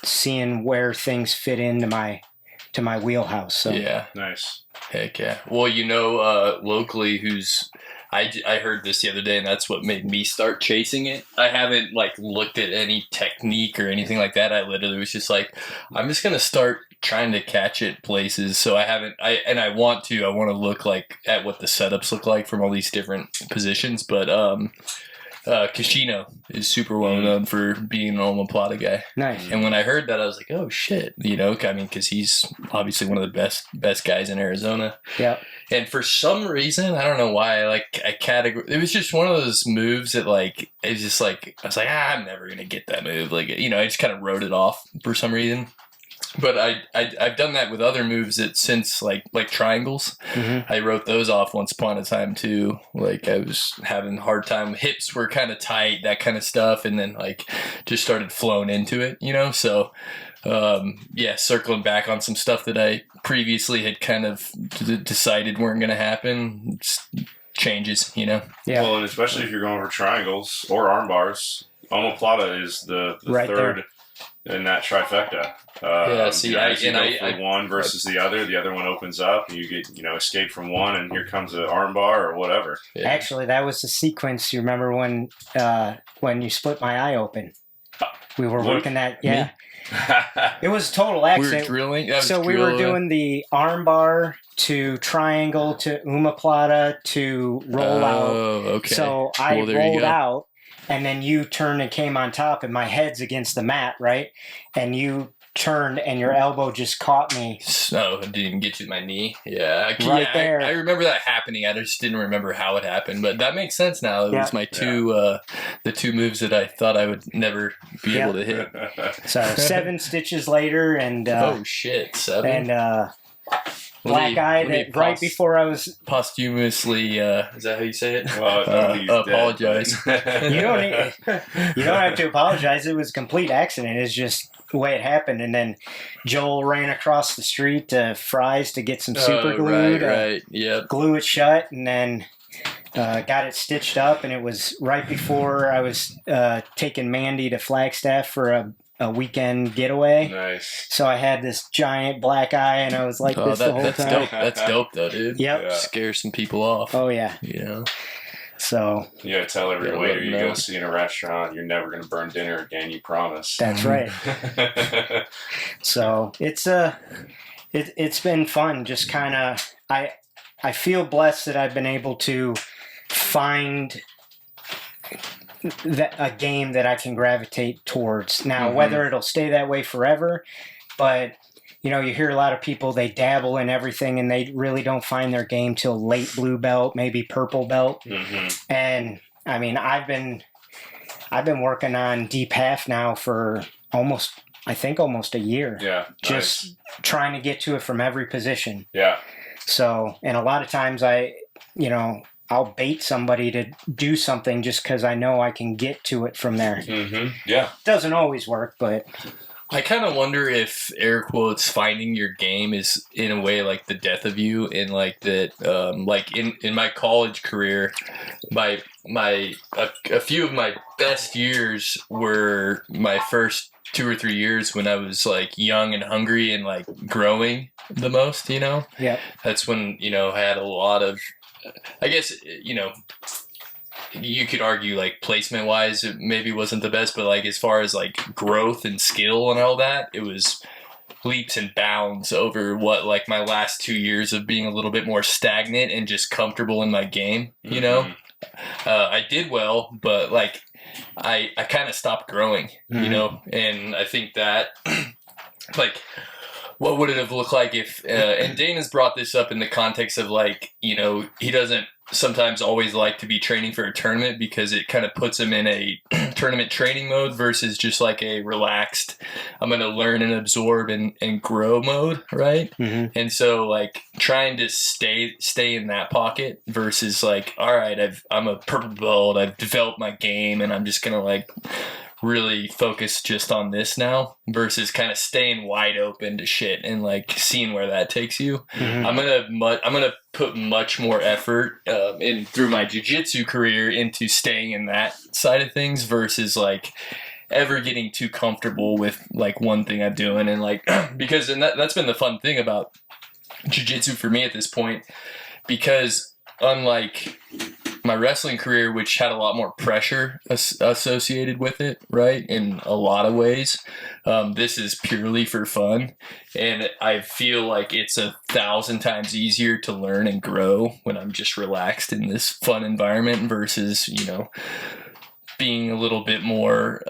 seeing where things fit into my wheelhouse. So yeah, nice. Heck yeah. Well, you know, locally, I heard this the other day, and that's what made me start chasing it. I haven't like looked at any technique or anything like that. I literally was just like, I'm just gonna start trying to catch it places. So I want to look like at what the setups look like from all these different positions. But Kashino is super well known for being an omoplata guy. Nice. And when I heard that, I was like, oh shit, you know, I mean, because he's obviously one of the best guys in Arizona. Yeah. And for some reason, I don't know why, it was just one of those moves that it's just like, I was like, I'm never gonna get that move. Like, you know, I just kind of wrote it off for some reason. But I've done that with other moves that since like triangles. I wrote those off once upon a time too. Like I was having a hard time. Hips were kind of tight, that kind of stuff, and then like just started flowing into it, you know. So circling back on some stuff that I previously had kind of decided weren't going to happen. Just changes, Yeah. Well, and especially if you're going for triangles or arm bars, omoplata is the Right third in that trifecta. See, as you go for one versus the other one opens up, and you get, escape from one, and here comes an arm bar or whatever. Yeah. Actually, that was the sequence. You remember when you split my eye open? We were working that. Yeah. It was a total accident. We were drilling. We were doing the arm bar to triangle to omoplata to roll out. Oh, okay. So I rolled out, and then you turned and came on top, and my head's against the mat, right? And you turned, and your elbow just caught me. So it didn't get to my knee. Yeah, there. I remember that happening. I just didn't remember how it happened, but that makes sense now. It was my the two moves that I thought I would never be able to hit. So 7 stitches later, and oh shit, 7. And black eye that right before I was posthumously. Is that how you say it? Well, apologize. You don't have to apologize. It was a complete accident. It's just the way it happened. And then Joel ran across the street to Fry's to get some super glue to glue it shut, and then got it stitched up. And it was right before I was taking Mandy to Flagstaff for a weekend getaway. Nice. So I had this giant black eye, and I was like this the whole that's time. Dope. That's dope, though, dude. Yep. Yeah. Scare some people off. Oh, yeah. So you gotta tell every waiter you go see in a restaurant, you're never gonna burn dinner again. You promise. That's right. So it's been fun. Just kind of I feel blessed that I've been able to find a game that I can gravitate towards. Now, whether it'll stay that way forever, but you hear a lot of people, they dabble in everything and they really don't find their game till late blue belt, maybe purple belt. And I mean, I've been working on deep half now for almost a year. Yeah. Just trying to get to it from every position. Yeah. So, and a lot of times I'll bait somebody to do something just because I know I can get to it from there. Yeah. Doesn't always work, but I kind of wonder if air quotes finding your game is in a way like the death of you, and like that, like in my college career, a few of my best years were my first 2 or 3 years when I was like young and hungry and like growing the most. Yeah. That's when I had a lot of, I guess you could argue like placement wise it maybe wasn't the best, but like as far as like growth and skill and all that, it was leaps and bounds over what like my last 2 years of being a little bit more stagnant and just comfortable in my game. I did well, but like I kind of stopped growing, and I think that like what would it have looked like if and Dana's brought this up in the context of like, he doesn't sometimes always like to be training for a tournament because it kind of puts him in a tournament training mode versus just like a relaxed, I'm going to learn and absorb and grow mode, right? And so like trying to stay in that pocket versus like, all right, I'm a purple belt, I've developed my game, and I'm just going to like really focus just on this now versus kind of staying wide open to shit and like seeing where that takes you. I'm gonna put much more effort in through my jiu-jitsu career into staying in that side of things versus like ever getting too comfortable with like one thing I'm doing, and like because that's been the fun thing about jiu-jitsu for me at this point, because unlike my wrestling career, which had a lot more pressure associated with it, right, in a lot of ways, this is purely for fun, and I feel like it's 1,000 times easier to learn and grow when I'm just relaxed in this fun environment versus being a little bit more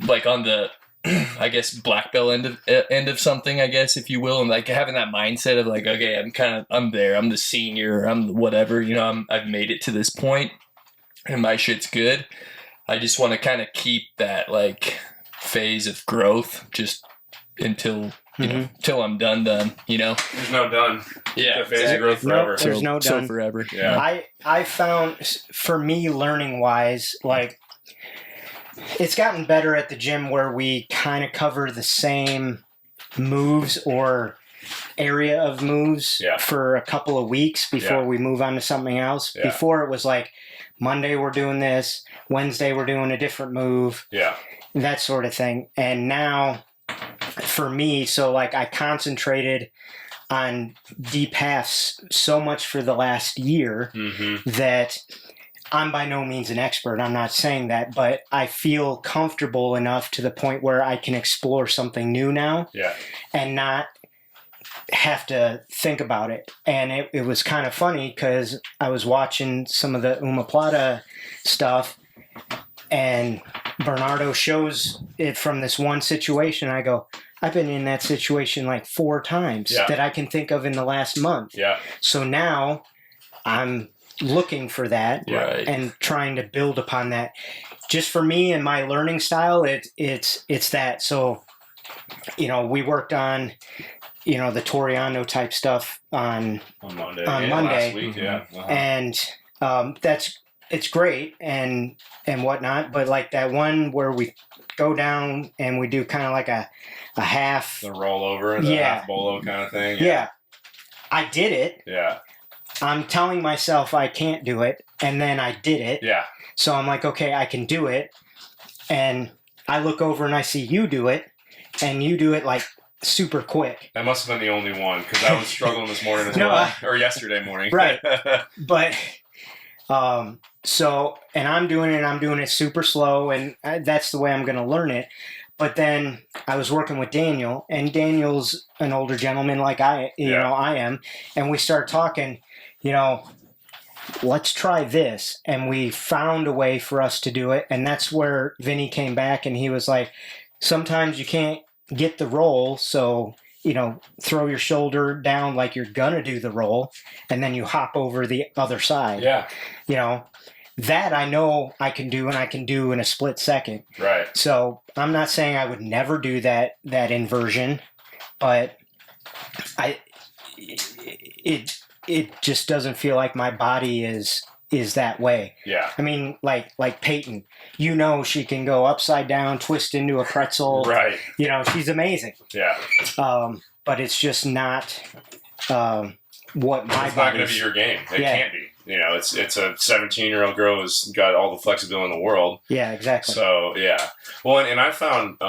like on the I guess black belt end of something, I guess, if you will, and like having that mindset of like, okay, I'm there, I'm the senior, I'm whatever, I've made it to this point, and my shit's good. I just want to kind of keep that like phase of growth just until till I'm done. There's no done. Yeah, the phase of growth forever. There's no done. So forever. Yeah. I found for me learning wise, like, it's gotten better at the gym where we kind of cover the same moves or area of moves for a couple of weeks before we move on to something else. Before it was like Monday we're doing this, Wednesday we're doing a different move, that sort of thing. And now for me, so like I concentrated on deep halves so much for the last year that I'm by no means an expert. I'm not saying that, but I feel comfortable enough to the point where I can explore something new now and not have to think about it. And it was kind of funny because I was watching some of the Omoplata stuff and Bernardo shows it from this one situation. I go, I've been in that situation like 4 times that I can think of in the last month. So now I'm looking for that and trying to build upon that. Just for me and my learning style, it's that. So, you know, we worked on, you know, the Toriano type stuff on Monday. Last week, and it's great and whatnot. But like that one where we go down and we do kind of like a half, the rollover, the half bolo kind of thing. I did it. I'm telling myself I can't do it, and then I did it. So I'm like, okay, I can do it. And I look over and I see you do it, and you do it like super quick. That must have been the only one, because I was struggling this morning as well, or yesterday morning. Right. But, so, and I'm doing it super slow, and that's the way I'm going to learn it. But then I was working with Daniel, and Daniel's an older gentleman like I am, and we started talking, you know, let's try this. And we found a way for us to do it. And that's where Vinny came back and he was like, sometimes you can't get the roll. So, you know, throw your shoulder down like you're going to do the roll. And then you hop over the other side. You know, that I know I can do, and I can do in a split second. So I'm not saying I would never do that inversion, but it just doesn't feel like my body is that way. I mean, like Peyton, you know, she can go upside down, twist into a pretzel. You know, she's amazing. But it's just not what my It's not going to be your game. It can't be. You know, it's a 17-year-old girl who's got all the flexibility in the world. Exactly. So, well, and I found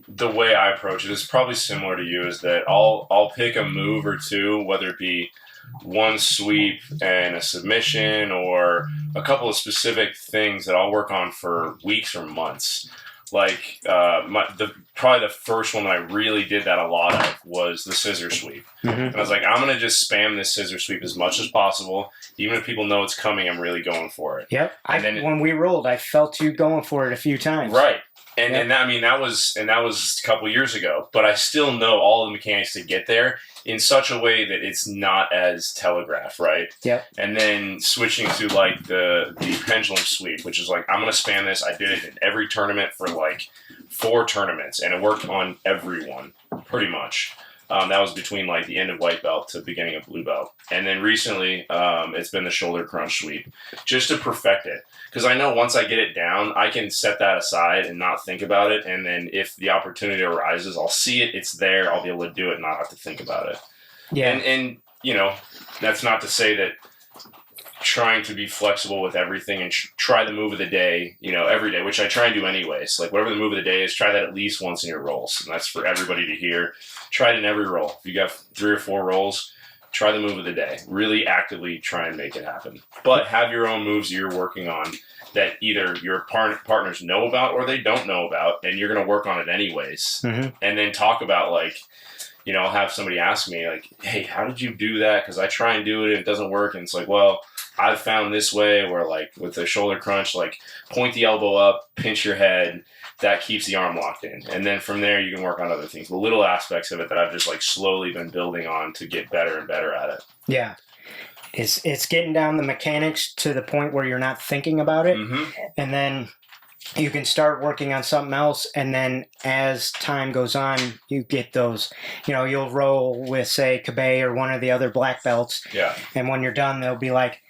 the way I approach it is probably similar to you, is that I'll pick a move or two, whether it be one sweep and a submission or a couple of specific things that I'll work on for weeks or months. Like probably the first one that I really did that a lot of was the scissor sweep. And I was like, I'm going to just spam this scissor sweep as much as possible. Even if people know it's coming, I'm really going for it. When we rolled, I felt you going for it a few times. And I mean, that was a couple years ago, but I still know all the mechanics to get there in such a way that it's not as telegraphed, right? And then switching to like the pendulum sweep, which is like, I'm going to spam this. I did it in every tournament for like 4 tournaments, and it worked on everyone pretty much. That was between like the end of white belt to beginning of blue belt. And then recently, it's been the shoulder crunch sweep, just to perfect it. Because I know once I get it down, I can set that aside and not think about it. And then if the opportunity arises, I'll see it, it's there, I'll be able to do it and not have to think about it. And you know, that's not to say that trying to be flexible with everything and try the move of the day, you know, every day, which I try and do anyways. Like whatever the move of the day is, try that at least once in your rolls. And that's for everybody to hear. Try it in every roll. If you got 3 or 4 rolls, try the move of the day. Really actively try and make it happen. But have your own moves you're working on that either your partners know about or they don't know about, and you're going to work on it anyways. And then talk about like, you know, I'll have somebody ask me like, hey, how did you do that? Because I try and do it and it doesn't work. And it's like, well, I've found this way where like with the shoulder crunch, like point the elbow up, pinch your head, that keeps the arm locked in. And then from there you can work on other things, the little aspects of it that I've just like slowly been building on to get better and better at it. It's getting down the mechanics to the point where you're not thinking about it. And then you can start working on something else. And then as time goes on, you get those, you know, you'll roll with say Kabe or one of the other black belts. And when you're done, they'll be like,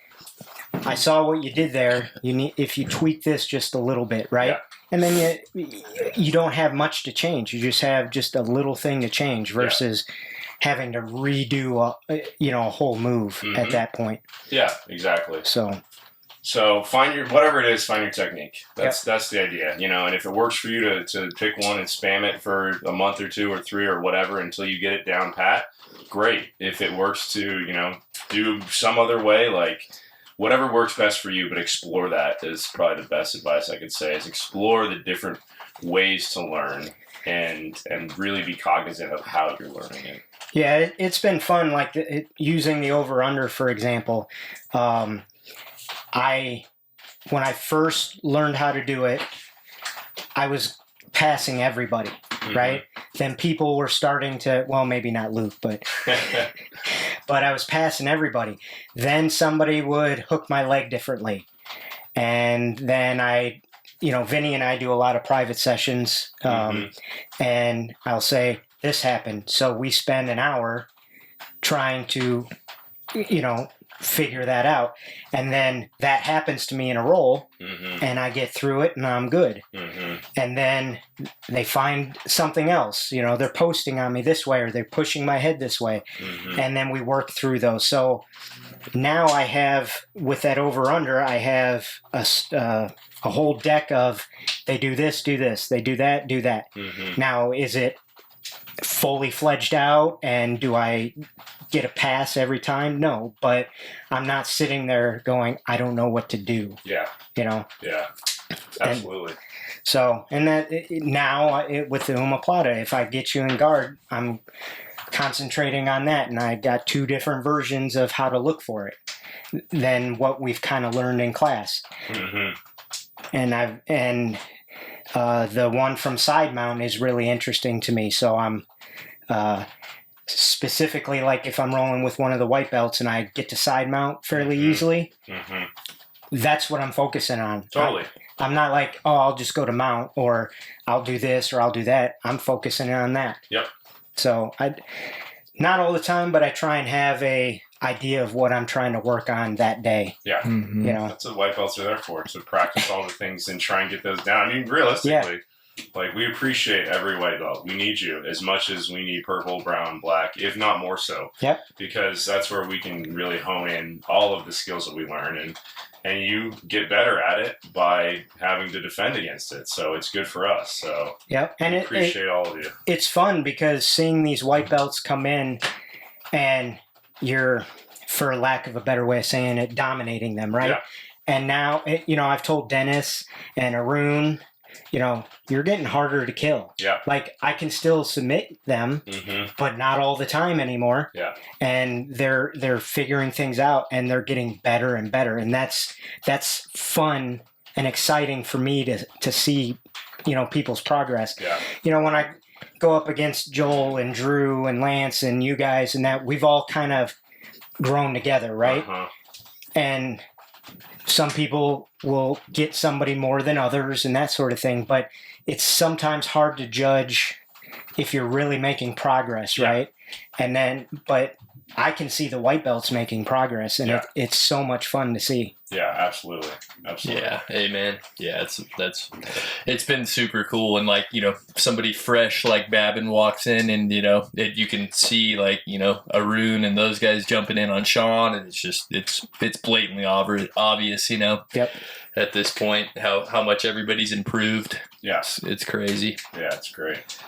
I saw what you did there. If you tweak this just a little bit, right? And then you don't have much to change. You just have just a little thing to change versus having to redo a whole move at that point. Yeah, exactly. So find your, whatever it is, find your technique. That's the idea, and if it works for you to pick one and spam it for a month or 2 or 3 or whatever until you get it down pat, great. If it works to, do some other way, like whatever works best for you, but explore that is probably the best advice I could say, is explore the different ways to learn and really be cognizant of how you're learning it. Yeah, it's been fun, like using the over-under, for example. When I first learned how to do it, I was passing everybody, right? Then people were starting to, well, maybe not Luke, but but I was passing everybody. Then somebody would hook my leg differently. And then Vinny and I do a lot of private sessions, and I'll say, this happened. So we spend an hour trying to, figure that out. And then that happens to me in a roll, and I get through it and I'm good. And then they find something else, they're posting on me this way or they're pushing my head this way. And then we work through those. So now I have, with that over under, I have a whole deck of, they do this, they do that, do that. Now, is it fully fledged out and do I get a pass every time? No, but I'm not sitting there going, I don't know what to do. Yeah. Yeah, absolutely. And that now with the omoplata, if I get you in guard, I'm concentrating on that, and I got 2 different versions of how to look for it than what we've kind of learned in class. And the one from side mount is really interesting to me. So I'm specifically, like if I'm rolling with one of the white belts and I get to side mount fairly easily, that's what I'm focusing on. Totally. I'm not like, I'll just go to mount, or I'll do this or I'll do that. I'm focusing on that. Yep. So not all the time, but I try and have a idea of what I'm trying to work on that day. Yeah. That's what white belts are there for, to practice all the things and try and get those down. I mean, realistically, like, we appreciate every white belt. We need you as much as we need purple, brown, black, if not more so. Yep. Because that's where we can really hone in all of the skills that we learn, and you get better at it by having to defend against it. So it's good for us. So and appreciate all of you. It's fun because seeing these white belts come in and you're, for lack of a better way of saying it, dominating them, right? Yeah. And now, I've told Dennis and Arun, you're getting harder to kill. Yeah. Like, I can still submit them, but not all the time anymore. Yeah. And they're figuring things out, and they're getting better and better. And that's fun and exciting for me to see, people's progress. Yeah. When I go up against Joel and Drew and Lance and you guys and that, we've all kind of grown together, right? And some people will get somebody more than others and that sort of thing, but it's sometimes hard to judge if you're really making progress, right? And then, but I can see the white belts making progress, and it's so much fun to see. Yeah, absolutely. Yeah, hey man, yeah, it's been super cool, and like somebody fresh like Babin walks in, and you can see like Arun and those guys jumping in on Sean, and it's blatantly obvious, at this point how much everybody's improved. Yes, it's crazy. Yeah, it's great.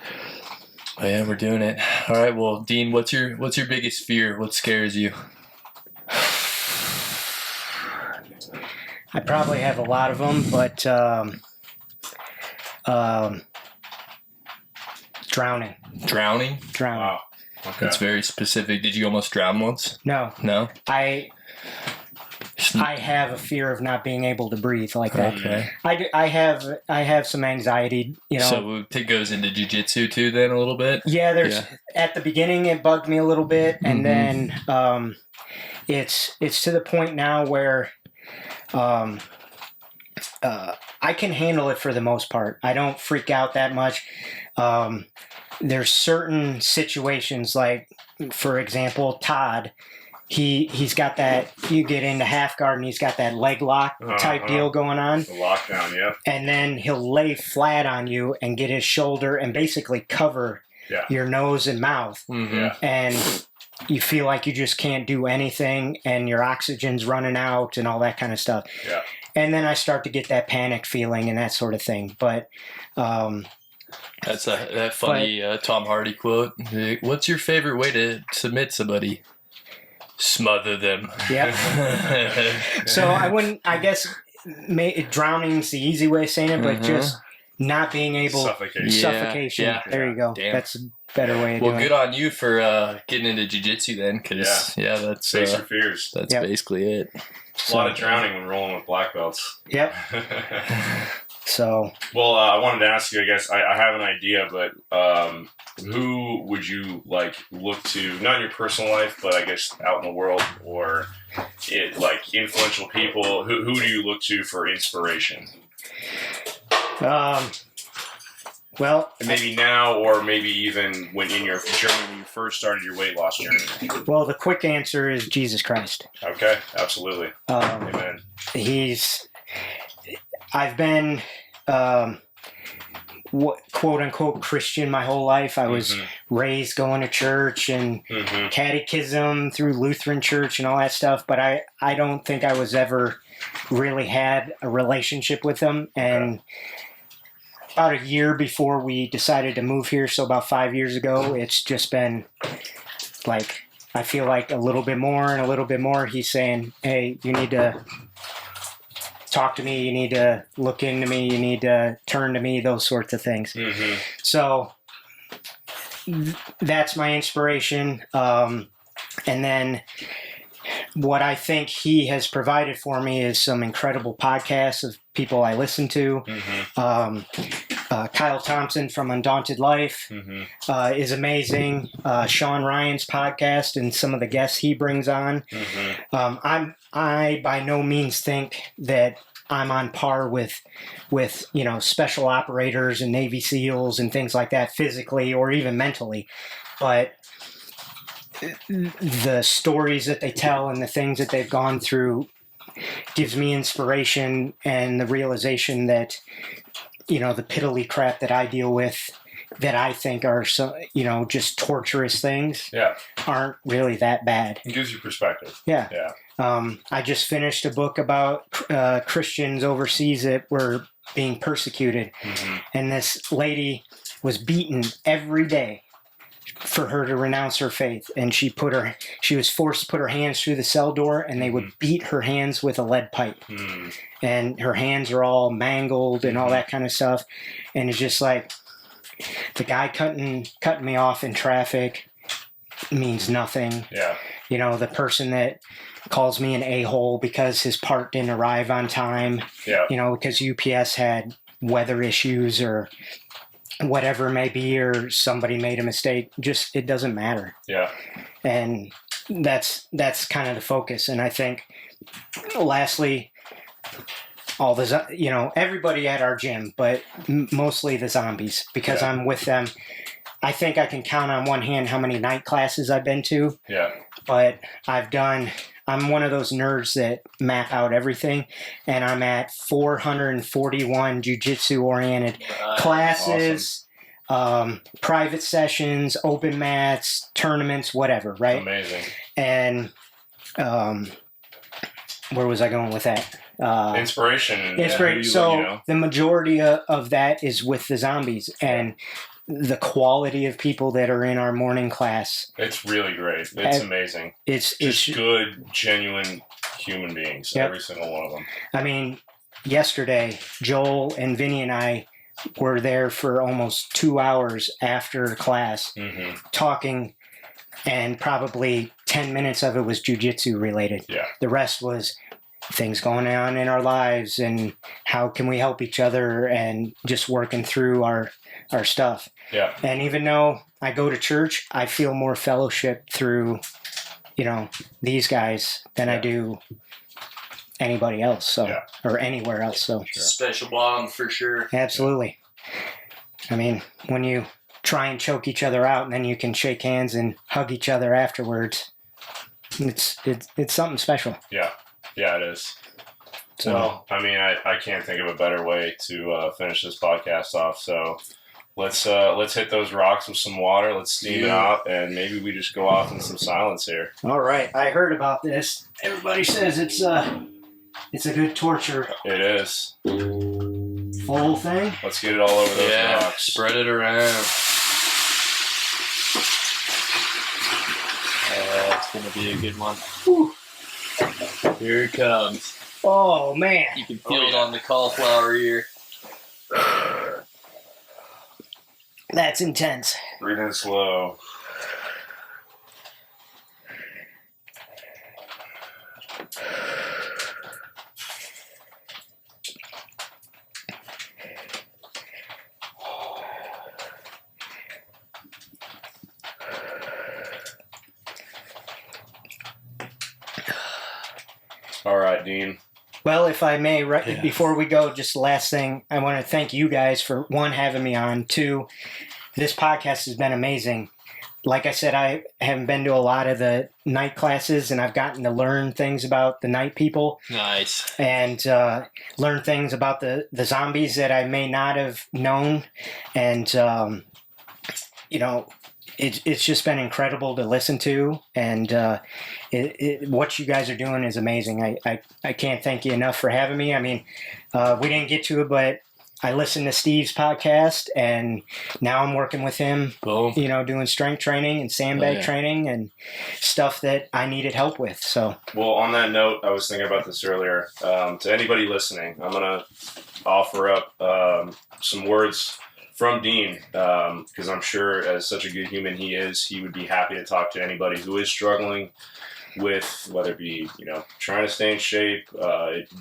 Oh, yeah, we're doing it. All right. Well, Dean, what's your biggest fear? What scares you? I probably have a lot of them, but drowning. Drowning? Drowning. Wow. Okay. That's very specific. Did you almost drown once? No. No? I have a fear of not being able to breathe like that. Okay. I have some anxiety, So it goes into jiu-jitsu too then a little bit? Yeah, at the beginning it bugged me a little bit, and then it's to the point now where I can handle it for the most part. I don't freak out that much. There's certain situations, like, for example, Todd, he's got that, you get into half guard and he's got that leg lock type deal going on. The lockdown, yep. And then he'll lay flat on you and get his shoulder and basically cover your nose and mouth. And you feel like you just can't do anything and your oxygen's running out and all that kind of stuff. Yeah. And then I start to get that panic feeling and that sort of thing. But that's that funny Tom Hardy quote. What's your favorite way to submit somebody? Smother them. Yep. So I guess drowning's the easy way of saying it, but just not being able... Suffocation. Yeah. There you go. Damn. That's a better way of doing it. Well, good on you for getting into jiu-jitsu then, because, that's... Face your fears. That's basically it. A lot of drowning when rolling with black belts. Yep. So... Well, I wanted to ask you, I guess, I have an idea, but who would you, look to, not in your personal life, but I guess out in the world, or, influential people, who do you look to for inspiration? Well, and maybe now, or maybe even when in your journey, when you first started your weight loss journey. Well, the quick answer is Jesus Christ. Okay, absolutely. Amen. I've been quote unquote Christian my whole life. I was raised going to church and catechism through Lutheran church and all that stuff, but I don't think I was ever really had a relationship with him. And about a year before we decided to move here, so about 5 years ago, it's just been I feel like a little bit more and a little bit more. He's saying, hey, you need to talk to me, you need to look into me, you need to turn to me, those sorts of things. So that's my inspiration. And then what I think he has provided for me is some incredible podcasts of people I listen to. Kyle Thompson from Undaunted Life is amazing. Sean Ryan's podcast and some of the guests he brings on. I by no means think that I'm on par with special operators and Navy SEALs and things like that physically or even mentally, but the stories that they tell and the things that they've gone through gives me inspiration and the realization that, the piddly crap that I deal with that I think are just torturous things aren't really that bad. It gives you perspective. Yeah. I just finished a book about Christians overseas that were being persecuted. And this lady was beaten every day for her to renounce her faith, and she was forced to put her hands through the cell door, and they would beat her hands with a lead pipe, and her hands are all mangled and all that kind of stuff. And it's just like the guy cutting me off in traffic means nothing. The person that calls me an a-hole because his part didn't arrive on time, because UPS had weather issues or whatever it may be, or somebody made a mistake, just it doesn't matter. And that's kind of the focus. And I think lastly, all the everybody at our gym, but mostly the zombies, because I'm with them. I think I can count on one hand how many night classes I've been to. But I'm one of those nerds that map out everything, and I'm at 441 jiu-jitsu oriented classes, private sessions, open mats, tournaments, whatever, right? Amazing. And where was I going with that? Inspiration. So the majority of that is with the zombies, and the quality of people that are in our morning class. It's really great. It's amazing. It's just good, genuine human beings, every single one of them. I mean, yesterday, Joel and Vinny and I were there for almost 2 hours after class talking, and probably 10 minutes of it was jiu-jitsu related. The rest was things going on in our lives and how can we help each other and just working through our stuff. And even though I go to church, I feel more fellowship through, these guys than I do anybody else. Or anywhere else. So special bond for sure. Absolutely. I mean, when you try and choke each other out and then you can shake hands and hug each other afterwards, it's something special. Yeah, it is. So, well, I mean, I can't think of a better way to finish this podcast off. So let's hit those rocks with some water. Let's steam it out, and maybe we just go off in some silence here. All right, I heard about this. Everybody says it's a good torture. It is. Full thing. Let's get it all over those rocks. Spread it around. It's gonna be a good one. Whew. Here it comes. Oh man! You can feel it on the cauliflower ear. That's intense. Breathe in slow. All right, Dean. Well, if I may, before we go, just the last thing, I want to thank you guys for, one, having me on. Two, this podcast has been amazing. Like I said, I haven't been to a lot of the night classes, and I've gotten to learn things about the night people. Nice. And learn things about the zombies that I may not have known. And, it's just been incredible to listen to, and what you guys are doing is amazing. I can't thank you enough for having me. I mean, we didn't get to it, but I listened to Steve's podcast, and now I'm working with him, Boom. Doing strength training and sandbag training and stuff that I needed help with. So, well, on that note, I was thinking about this earlier. To anybody listening, I'm going to offer up some words from Dean, because I'm sure as such a good human he is, he would be happy to talk to anybody who is struggling with, whether it be, trying to stay in shape,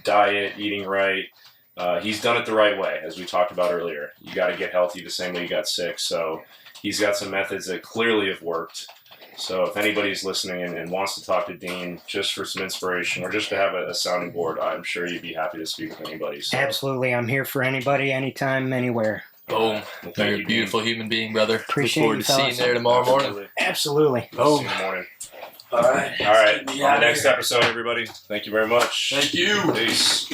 diet, eating right. He's done it the right way, as we talked about earlier. You got to get healthy the same way you got sick. So he's got some methods that clearly have worked. So if anybody's listening and wants to talk to Dean just for some inspiration or just to have a sounding board, I'm sure you'd be happy to speak with anybody. So. Absolutely. I'm here for anybody, anytime, anywhere. Boom. Well, You're a beautiful human being, brother. Appreciate Look forward you, to seeing you fellas. there tomorrow morning. Absolutely. See you in the morning. All right. On the next episode, everybody. Thank you very much. Thank you. Peace.